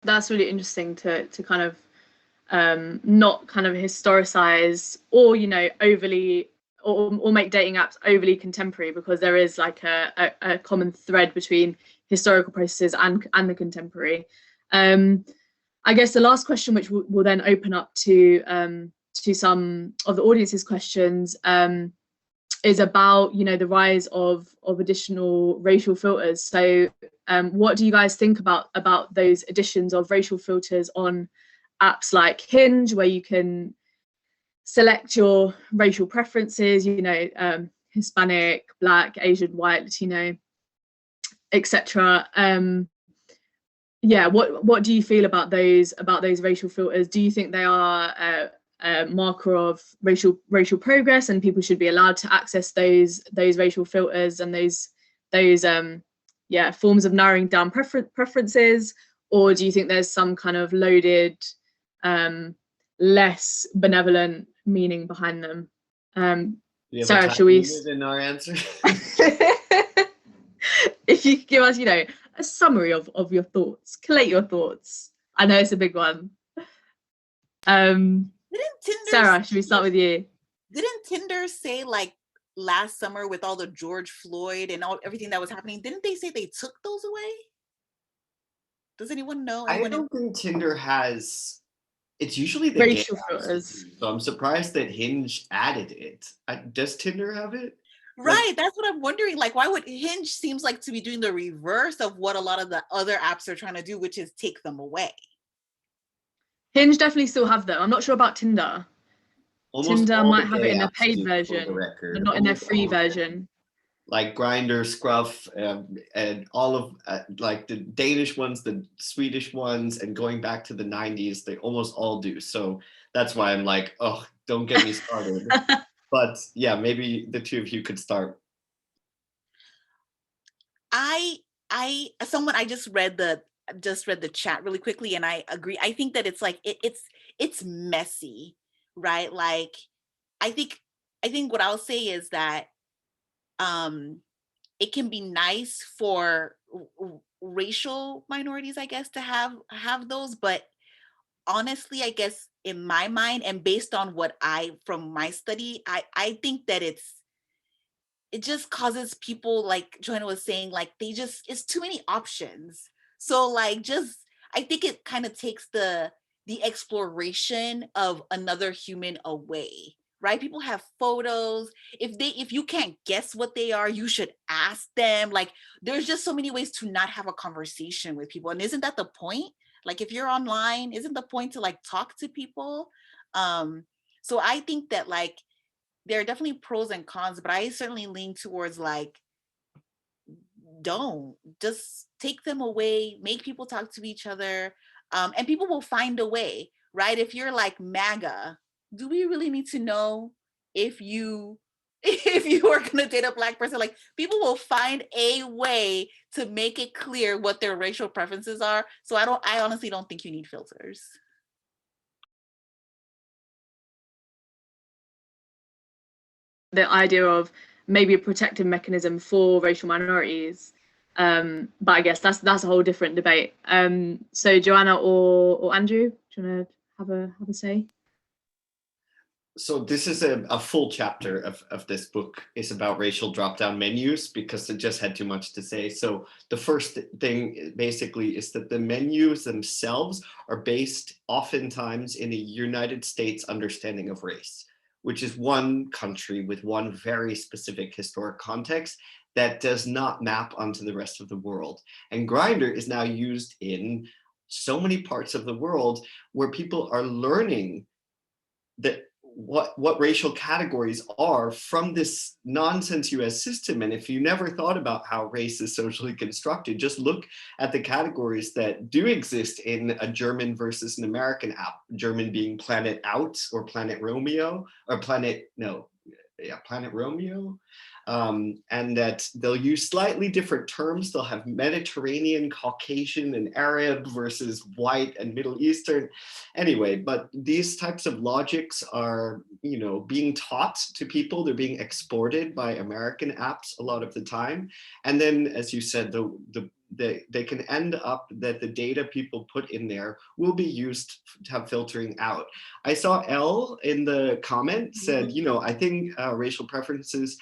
That's really interesting to kind of not kind of historicize or, you know, overly or make dating apps overly contemporary, because there is like a common thread between historical processes and the contemporary. I guess the last question, which will then open up to some of the audience's questions, is about, you know, the rise of additional racial filters. So what do you guys think about those additions of racial filters on apps like Hinge, where you can select your racial preferences, you know, Hispanic, Black, Asian, White, Latino, etc. Yeah, what do you feel about those racial filters? Do you think they are a marker of racial progress, and people should be allowed to access those racial filters and those forms of narrowing down preferences? Or do you think there's some kind of loaded, less benevolent meaning behind them? Sarah, should we? In our answer? If you could give us, you know, a summary of your thoughts, collate your thoughts. I know it's a big one. Sarah, should we start with you? Didn't Tinder say, like, last summer with all the George Floyd and everything that was happening, didn't they say they took those away? Does anyone know? I don't think Tinder has. It's usually the racial filters. So I'm surprised that Hinge added it. Does Tinder have it? Right, that's what I'm wondering. Like, why would Hinge seems like to be doing the reverse of what a lot of the other apps are trying to do, which is take them away. Hinge definitely still have them. I'm not sure about Tinder. Tinder might have it in a paid version, but not in their free version. Like Grindr, Scruff, and all of like the Danish ones, the Swedish ones, and going back to the 90s, they almost all do. So that's why I'm like, oh, don't get me started. But yeah, maybe the two of you could start. I just read the chat really quickly, and I agree. I think that it's like it's messy, right? Like, I think what I'll say is that it can be nice for racial minorities, I guess, to have those, but honestly, I guess in my mind, and based on what from my study, I think that it just causes people, like Joanna was saying, like it's too many options. So like, I think it kind of takes the exploration of another human away, right? People have photos. If you can't guess what they are, you should ask them. Like, there's just so many ways to not have a conversation with people. And isn't that the point? Like, if you're online, isn't the point to like talk to people? So I think that like there are definitely pros and cons, but I certainly lean towards like, don't just take them away, make people talk to each other, and people will find a way, right? If you're like MAGA, do we really need to know if you are going to date a Black person? Like, people will find a way to make it clear what their racial preferences are. So I honestly don't think you need filters. The idea of maybe a protective mechanism for racial minorities, but I guess that's a whole different debate. So Joanna or Andrew, do you want to have a say. So this is a full chapter of this book is about racial drop-down menus because it just had too much to say. So the first thing basically is that the menus themselves are based oftentimes in a United States understanding of race, which is one country with one very specific historic context that does not map onto the rest of the world. And Grindr is now used in so many parts of the world where people are learning that what racial categories are from this nonsense US system. And if you never thought about how race is socially constructed, just look at the categories that do exist in a German versus an American app, German being Planet Out or Planet Romeo, or Planet Romeo. And that they'll use slightly different terms. They'll have Mediterranean, Caucasian, and Arab versus white and Middle Eastern. Anyway, but these types of logics are, being taught to people. They're being exported by American apps a lot of the time. And then, as you said, they can end up that the data people put in there will be used to have filtering out. I saw Elle in the comment said, I think racial preferences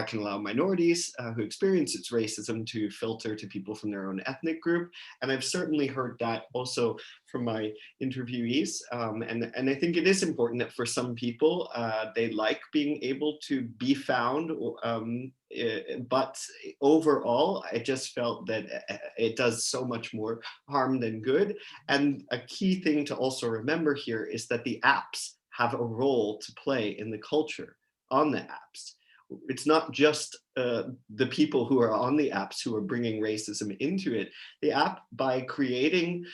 can allow minorities who experience its racism to filter to people from their own ethnic group. And I've certainly heard that also from my interviewees. And I think it is important that for some people, they like being able to be found, but overall, I just felt that it does so much more harm than good. And a key thing to also remember here is that the apps have a role to play in the culture on the apps. It's not just the people who are on the apps who are bringing racism into it. The app, by creating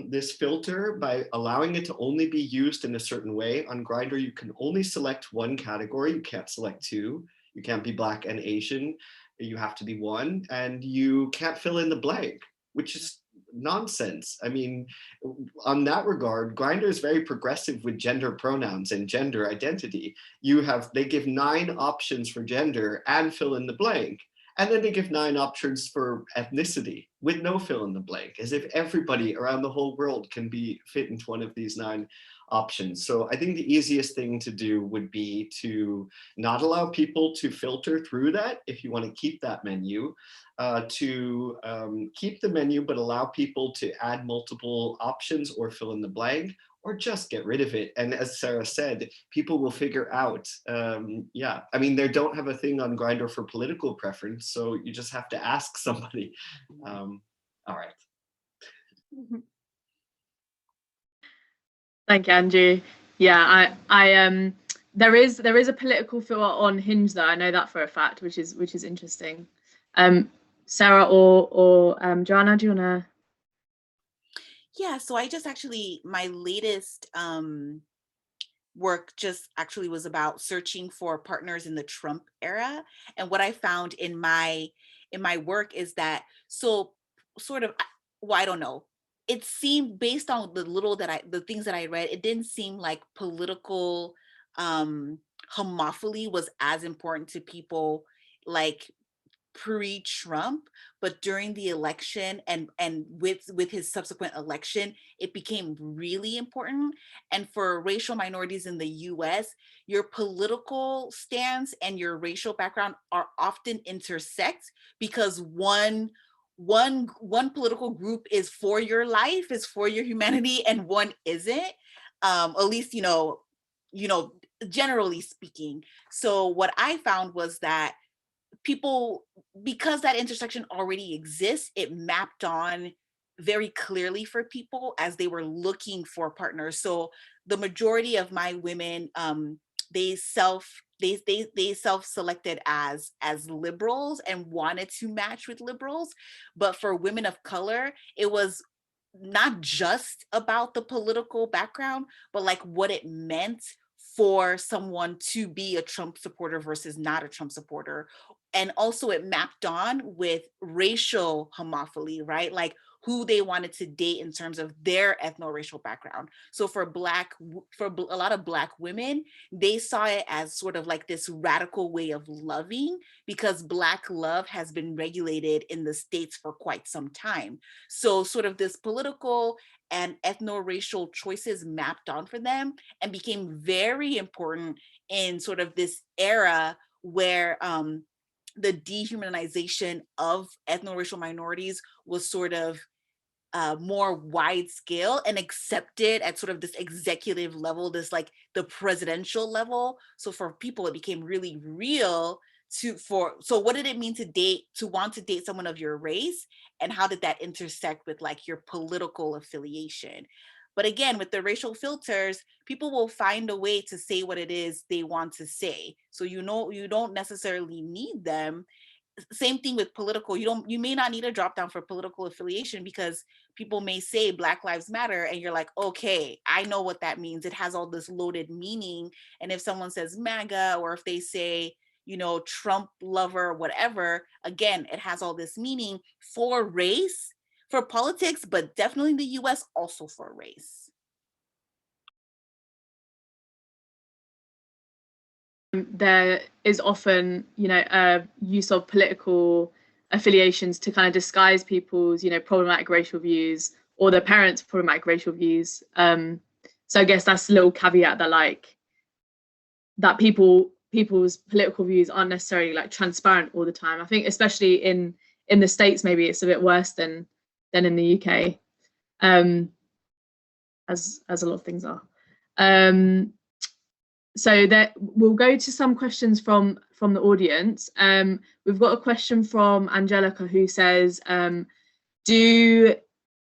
this filter, by allowing it to only be used in a certain way, on Grindr, you can only select one category. You can't select two. You can't be Black and Asian. You have to be one, and you can't fill in the blank, which is nonsense. I mean, on that regard, Grindr is very progressive with gender pronouns and gender identity. They give 9 options for gender and fill in the blank. And then they give 9 options for ethnicity with no fill in the blank, as if everybody around the whole world can be fit into one of these 9 options. So I think the easiest thing to do would be to not allow people to filter through that if you want to keep that menu, to keep the menu, but allow people to add multiple options or fill in the blank, or just get rid of it. And as Sarah said, people will figure out, I mean, they don't have a thing on Grindr for political preference, so you just have to ask somebody. All right. Thank you, Andrew. Yeah, I there is a political filter on Hinge though. I know that for a fact, which is interesting. Sarah or Joanna, do you wanna? Yeah, so I just my latest work just actually was about searching for partners in the Trump era. And what I found in my work is that, I don't know, it seemed, based on the things that I read, it didn't seem like political homophily was as important to people like pre-Trump, but during the election and with his subsequent election, it became really important. And for racial minorities in the US, your political stance and your racial background are often intersect, because one political group is for your life, is for your humanity, and one isn't, at least generally speaking. So what I found was that people, because that intersection already exists, it mapped on very clearly for people as they were looking for partners. So the majority of my women, they self-selected as liberals and wanted to match with liberals. But for women of color, it was not just about the political background, but like what it meant for someone to be a Trump supporter versus not a Trump supporter, and also it mapped on with racial homophily, right? Like who they wanted to date in terms of their ethno-racial background. So for a lot of Black women, they saw it as sort of like this radical way of loving, because Black love has been regulated in the States for quite some time. So sort of this political and ethno-racial choices mapped on for them and became very important in sort of this era where the dehumanization of ethno-racial minorities was sort of more wide scale and accepted at sort of this executive level, this like the presidential level. So for people, it became really real so what did it mean to want to date someone of your race, and how did that intersect with like your political affiliation? But again, with the racial filters, people will find a way to say what it is they want to say. So you don't necessarily need them. Same thing with political. You may not need a drop down for political affiliation, because people may say Black Lives Matter and you're like, okay, I know what that means. It has all this loaded meaning. And if someone says MAGA, or if they say, Trump lover, whatever, again, it has all this meaning for race, for politics, but definitely in the US also for race. There is often, use of political affiliations to kind of disguise people's, problematic racial views, or their parents' problematic racial views. So I guess that's a little caveat that people's political views aren't necessarily like transparent all the time. I think especially in the States, maybe it's a bit worse than in the UK, as a lot of things are. So that we'll go to some questions from the audience. We've got a question from Angelica, who says, do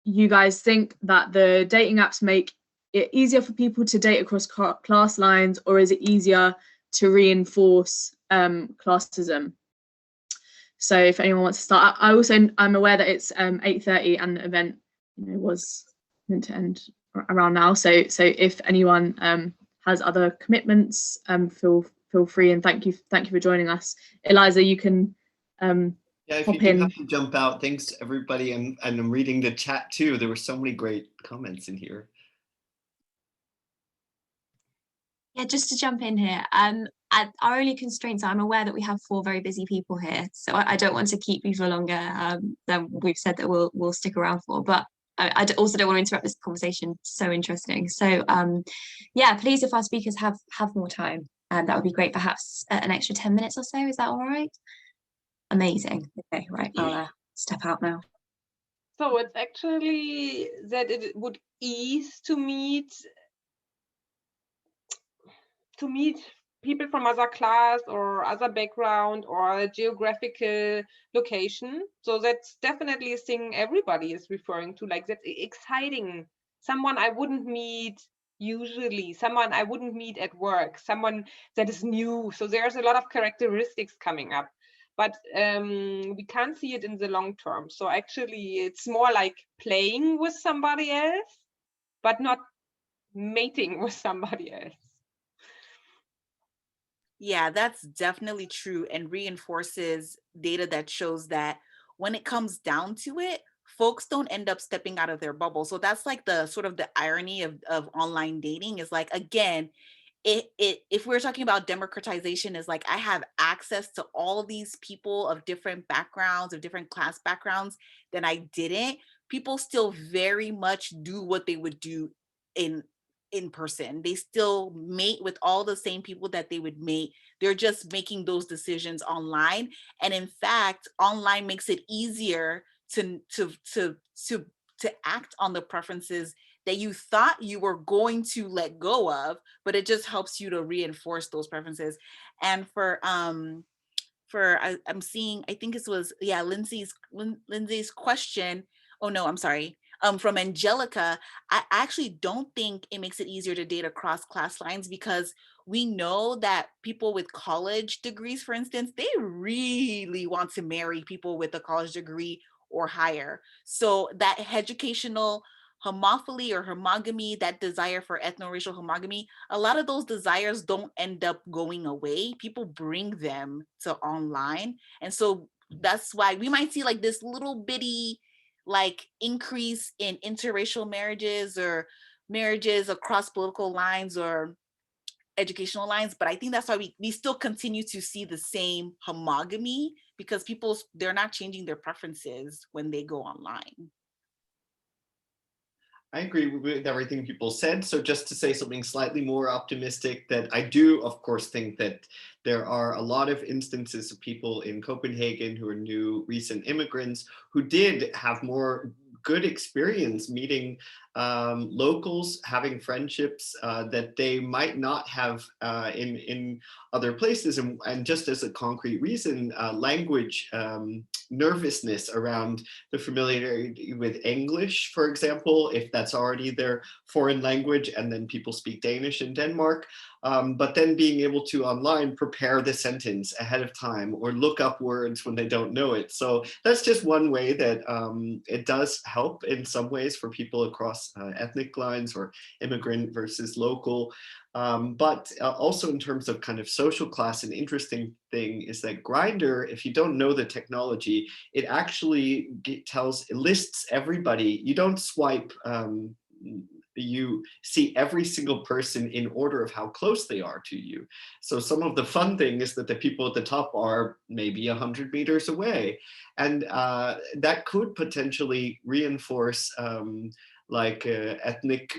you guys think that the dating apps make it easier for people to date across class lines, or is it easier to reinforce classism? So if anyone wants to start, I'm aware that it's 8:30 and the event was meant to end around now. So if anyone has other commitments, feel free, and thank you for joining us. Eliza, you can if you do have to jump out. Thanks everybody, and I'm reading the chat too. There were so many great comments in here. Yeah, just to jump in here, our only constraints are, I'm aware that we have 4 very busy people here, so I don't want to keep you for longer than we've said that we'll stick around for, but I also don't want to interrupt this conversation. It's so interesting. So yeah, please, if our speakers have more time, that would be great. Perhaps an extra 10 minutes or so. Is that all right? Amazing. Okay, right. I'll step out now. So it's actually that it would ease to meet people from other class or other background or geographical location. So that's definitely a thing everybody is referring to. Like, that's exciting. Someone I wouldn't meet usually, someone I wouldn't meet at work, someone that is new. So there's a lot of characteristics coming up, but we can't see it in the long term. So actually it's more like playing with somebody else, but not mating with somebody else. Yeah, that's definitely true, and reinforces data that shows that when it comes down to it, folks don't end up stepping out of their bubble. So that's like the sort of the irony of online dating, is like, again, if we're talking about democratization, is like, I have access to all of these people of different backgrounds, of different class backgrounds, then I didn't. People still very much do what they would do in person. They still mate with all the same people that they would mate. They're just making those decisions online. And in fact, online makes it easier to act on the preferences that you thought you were going to let go of, but it just helps you to reinforce those preferences. And I'm seeing, I think it was, yeah, Lindsay's question. Oh no, I'm sorry. From Angelica, I actually don't think it makes it easier to date across class lines, because we know that people with college degrees, for instance, they really want to marry people with a college degree or higher. So that educational homophily or homogamy, that desire for ethno-racial homogamy, a lot of those desires don't end up going away. People bring them to online. And so that's why we might see like this little bitty like increase in interracial marriages or marriages across political lines or educational lines, but I think that's why we still continue to see the same homogamy, because they're not changing their preferences when they go online. I agree with everything people said. So just to say something slightly more optimistic, that I do, of course, think that there are a lot of instances of people in Copenhagen who are new recent immigrants who did have more good experience meeting locals, having friendships that they might not have in other places. And just as a concrete reason, language nervousness around the familiarity with English, for example, if that's already their foreign language, and then people speak Danish in Denmark, but then being able to online prepare the sentence ahead of time or look up words when they don't know it. So that's just one way that it does help in some ways for people across ethnic lines or immigrant versus local. But also in terms of kind of social class, an interesting thing is that Grindr, if you don't know the technology, it actually lists everybody. You don't swipe, you see every single person in order of how close they are to you. So some of the fun thing is that the people at the top are maybe 100 meters away. And that could potentially reinforce ethnic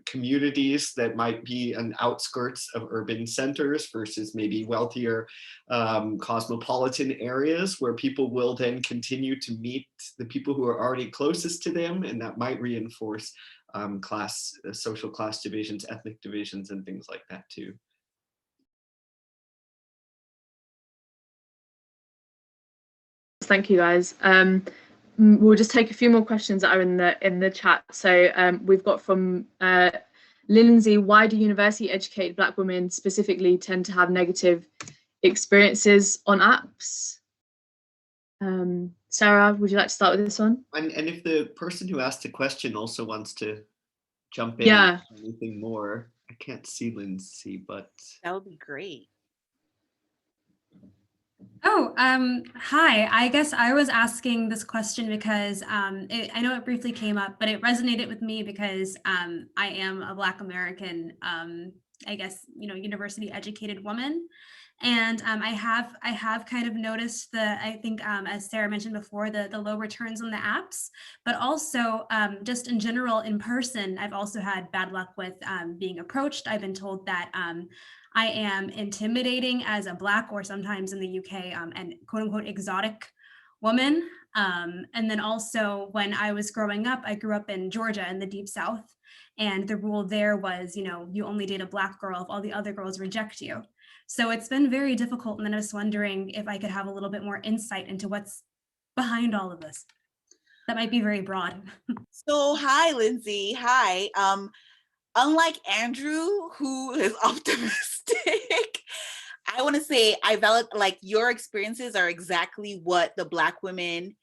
communities that might be on outskirts of urban centers versus maybe wealthier cosmopolitan areas, where people will then continue to meet the people who are already closest to them, and that might reinforce social class divisions, ethnic divisions, and things like that too. Thank you, guys. We'll just take a few more questions that are in the chat. So we've got from Lindsay: why do university educated Black women specifically tend to have negative experiences on apps? Sarah, would you like to start with this one? And if the person who asked the question also wants to jump in, yeah, anything more, I can't see Lindsay, but that would be great. Oh, hi. I guess I was asking this question because I know it briefly came up, but it resonated with me because I am a Black American, I guess, university educated woman. And I have kind of noticed I think, as Sarah mentioned before, the low returns on the apps, but also just in general in person, I've also had bad luck with being approached. I've been told that I am intimidating as a Black, or sometimes in the UK, and quote unquote exotic woman. And then also when I was growing up, I grew up in Georgia in the deep South. And the rule there was, you only date a Black girl if all the other girls reject you. So it's been very difficult. And then I was wondering if I could have a little bit more insight into what's behind all of this. That might be very broad. So hi, Lindsay. Hi. Unlike Andrew, who is optimistic, I want to say I valid, like, your experiences are exactly what the Black women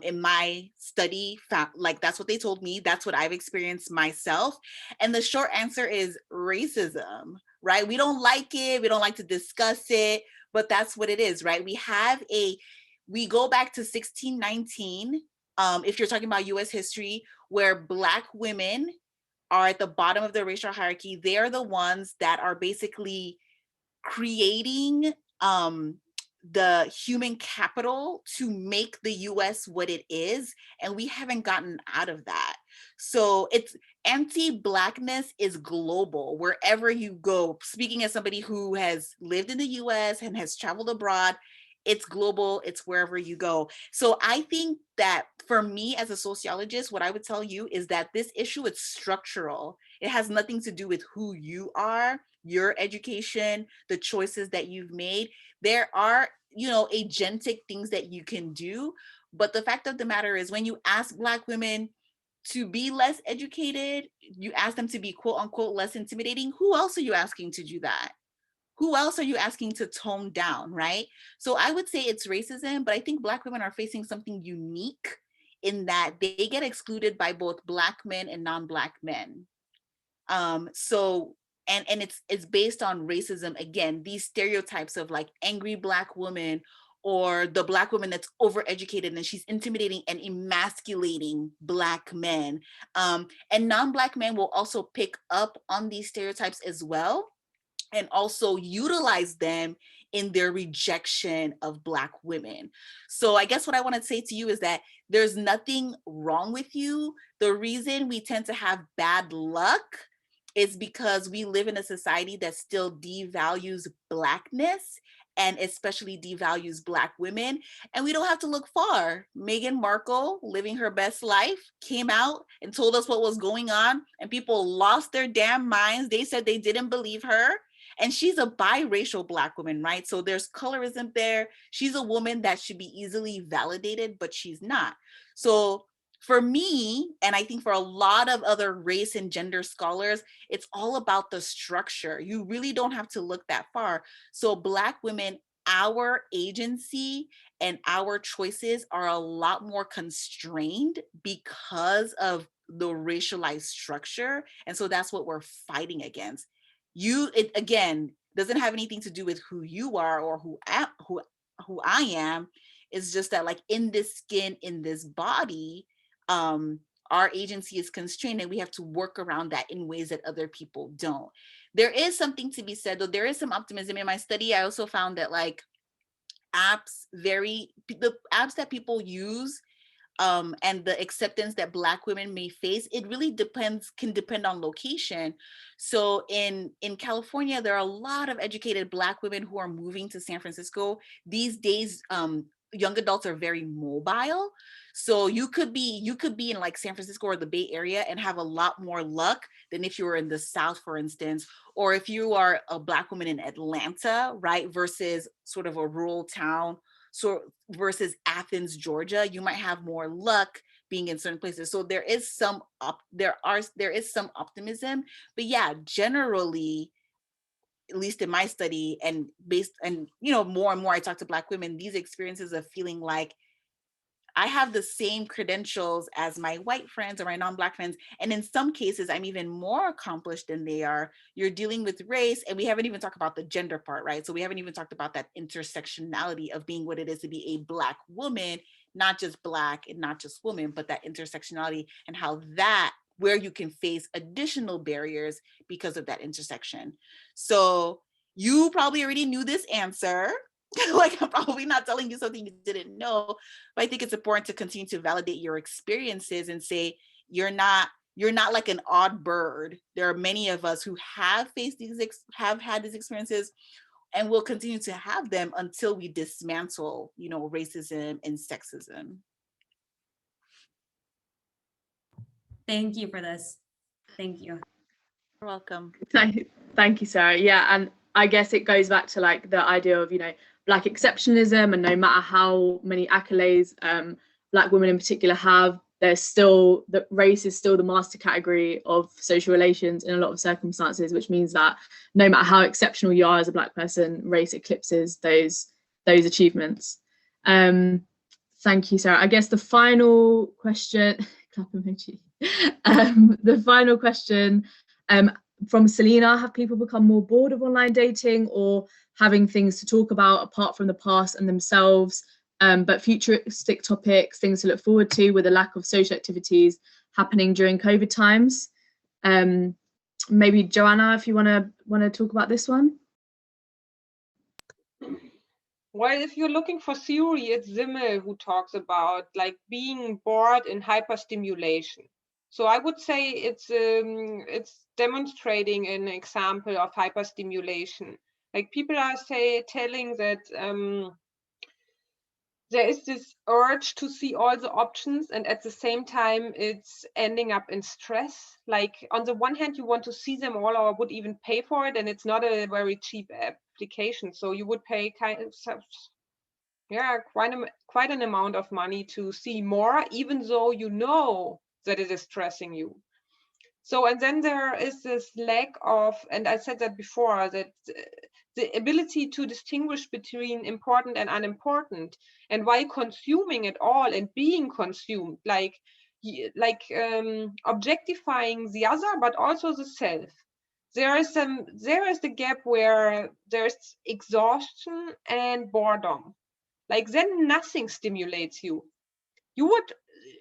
in my study found. Like, that's what they told me. That's what I've experienced myself. And the short answer is racism, right? We don't like it. We don't like to discuss it, but that's what it is, right? We go back to 1619, if you're talking about US history, where Black women are at the bottom of the racial hierarchy. They are the ones that are basically creating the human capital to make the US what it is, and we haven't gotten out of that. So it's anti-Blackness is global wherever you go. Speaking as somebody who has lived in the US and has traveled abroad, it's global, it's wherever you go. So I think that for me as a sociologist, what I would tell you is that this issue is structural. It has nothing to do with who you are, your education, the choices that you've made. There are, agentic things that you can do. But the fact of the matter is, when you ask Black women to be less educated, you ask them to be quote unquote less intimidating, who else are you asking to do that? Who else are you asking to tone down, right? So I would say it's racism, but I think Black women are facing something unique in that they get excluded by both Black men and non-Black men. So and it's based on racism. Again, these stereotypes of like angry Black woman, or the Black woman that's overeducated and she's intimidating and emasculating Black men. And non-Black men will also pick up on these stereotypes as well, and also utilize them in their rejection of Black women. So I guess what I want to say to you is that there's nothing wrong with you. The reason we tend to have bad luck is because we live in a society that still devalues Blackness, and especially devalues Black women. And we don't have to look far. Meghan Markle, living her best life, came out and told us what was going on, and people lost their damn minds. They said they didn't believe her. And she's a biracial Black woman, right? So there's colorism there. She's a woman that should be easily validated, but she's not. So for me, and I think for a lot of other race and gender scholars, it's all about the structure. You really don't have to look that far. So Black women, our agency and our choices are a lot more constrained because of the racialized structure. And so that's what we're fighting against. It again doesn't have anything to do with who you are or who I am. It's just that, like, in this skin, in this body, our agency is constrained, and we have to work around that in ways that other people don't. There is something to be said, though. There is some optimism in my study. I also found that, like, the apps that people use, and the acceptance that Black women may face, it really can depend on location. So in California, there are a lot of educated Black women who are moving to San Francisco. These days, young adults are very mobile. So you could be in like San Francisco or the Bay Area and have a lot more luck than if you were in the South, for instance, or if you are a Black woman in Atlanta, right, versus sort of a rural town. So versus Athens, Georgia, you might have more luck being in certain places. So there is some optimism, but yeah, generally, at least in my study and more and more I talk to Black women, these experiences of feeling like I have the same credentials as my white friends or my non-Black friends. And in some cases, I'm even more accomplished than they are. You're dealing with race, and we haven't even talked about the gender part, right? So we haven't even talked about that intersectionality of being what it is to be a Black woman, not just Black and not just woman, but that intersectionality and how where you can face additional barriers because of that intersection. So you probably already knew this answer. Like, I'm probably not telling you something you didn't know, but I think it's important to continue to validate your experiences and say you're not like an odd bird. There are many of us who have had these experiences and will continue to have them until we dismantle, racism and sexism. Thank you for this. Thank you. You're welcome. Thank you, Sarah. Yeah, and I guess it goes back to like the idea of, Black exceptionalism, and no matter how many accolades Black women in particular have, that race is still the master category of social relations in a lot of circumstances, which means that no matter how exceptional you are as a Black person, race eclipses those achievements. Thank you, Sarah. I guess the final question, clap emoji. The final question from Selena: have people become more bored of online dating or having things to talk about apart from the past and themselves, but futuristic topics, things to look forward to with a lack of social activities happening during COVID times? Maybe Joanna, if you want to talk about this one. Well, if you're looking for theory, it's Simmel who talks about like being bored in hyperstimulation. So I would say it's demonstrating an example of hyperstimulation. Like, people are telling that there is this urge to see all the options, and at the same time it's ending up in stress. Like, on the one hand, you want to see them all or would even pay for it, and it's not a very cheap application. So you would pay quite an amount of money to see more, even though you know that it is stressing you. So, and then there is this lack of, and I said that before, that the ability to distinguish between important and unimportant, and why consuming it all and being consumed, like objectifying the other, but also the self. There is the gap where there's exhaustion and boredom. Like then nothing stimulates you. You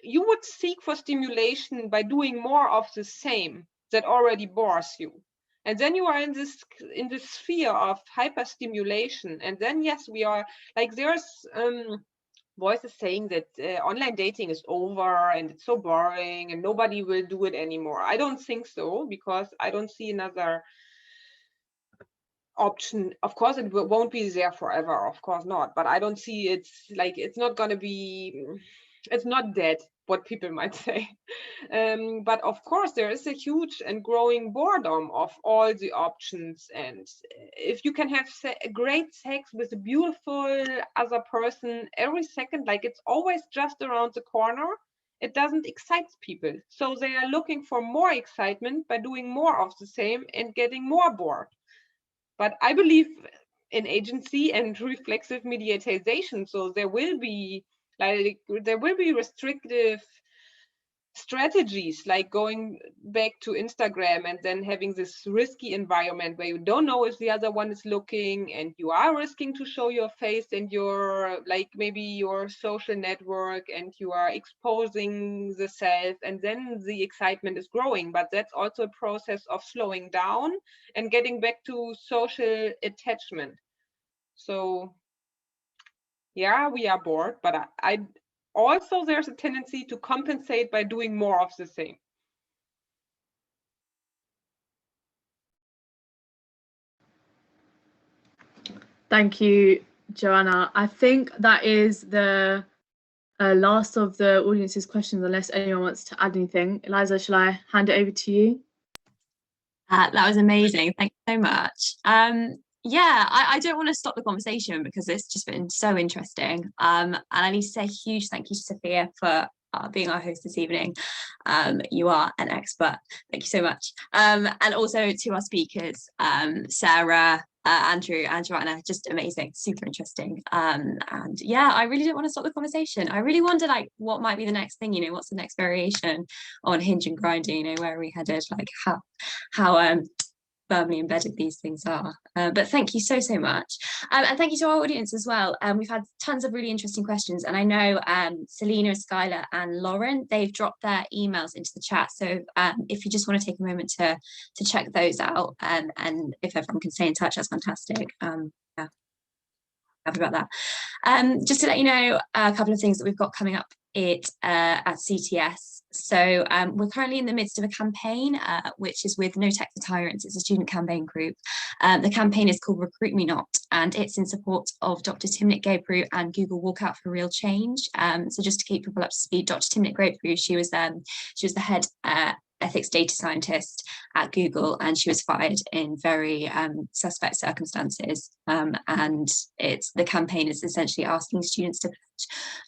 would seek for stimulation by doing more of the same that already bores you. And then you are in this sphere of hyper-stimulation. And then, yes, we are like, there's voices saying that online dating is over and it's so boring and nobody will do it anymore. I don't think so, because I don't see another option. Of course, it won't be there forever, of course not. But I don't see it's not going to be, it's not dead, what people might say. But of course, there is a huge and growing boredom of all the options. And if you can have great sex with a beautiful other person every second, like it's always just around the corner, it doesn't excite people. So they are looking for more excitement by doing more of the same and getting more bored. But I believe in agency and reflexive mediatization. So there will be restrictive strategies, like going back to Instagram and then having this risky environment where you don't know if the other one is looking, and you are risking to show your face and your, like, maybe your social network, and you are exposing the self, and then the excitement is growing. But that's also a process of slowing down and getting back to social attachment. So yeah, we are bored, but I also, there's a tendency to compensate by doing more of the same. Thank you, Joanna. I think that is the last of the audience's questions, unless anyone wants to add anything. Eliza, shall I hand it over to you? That was amazing. Thank you so much. Yeah, I don't want to stop the conversation because it's just been so interesting. And I need to say a huge thank you to Sophia for being our host this evening. You are an expert. Thank you so much. And also to our speakers, Sarah, Andrew and Joanna, just amazing, super interesting. And yeah, I really don't want to stop the conversation. I really wonder, like, what might be the next thing, you know, what's the next variation on Hinge and Grindr, you know, where are we headed, like how firmly embedded these things are. But thank you so much. And thank you to our audience as well. We've had tons of really interesting questions, and I know Selena, Skylar and Lauren, they've dropped their emails into the chat. So if you just want to take a moment to check those out, and if everyone can stay in touch, that's fantastic. Yeah, happy about that. Just to let you know a couple of things that we've got coming up at CT&S. So we're currently in the midst of a campaign, which is with No Tech for Tyrants. It's a student campaign group. The campaign is called Recruit Me Not, and it's in support of Dr. Timnit Gebru and Google Walkout for Real Change. So just to keep people up to speed, Dr. Timnit Gebru, she was the head ethics data scientist at Google, and she was fired in very suspect circumstances. And the campaign is essentially asking students to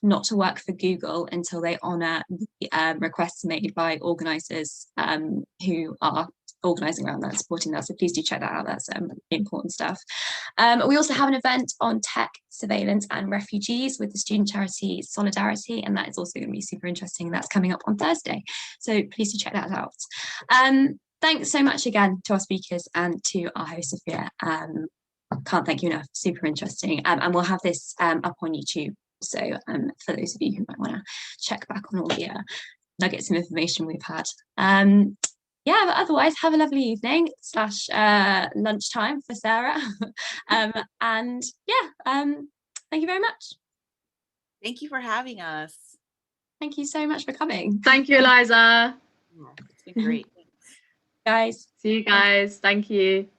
not to work for Google until they honour the requests made by organisers who are organising around that and supporting that. So please do check that out. That's important stuff. We also have an event on tech, surveillance and refugees with the student charity Solidarity, and that is also going to be super interesting. That's coming up on Thursday. So please do check that out. Thanks so much again to our speakers and to our host, Sophia. Can't thank you enough. Super interesting. And we'll have this up on YouTube. So for those of you who might want to check back on all the nuggets of information we've had. Yeah, but otherwise, have a lovely evening / lunchtime for Sarah. And yeah, thank you very much. Thank you for having us. Thank you so much for coming. Thank you, Eliza. It's been great. Guys. See you guys. Thank you.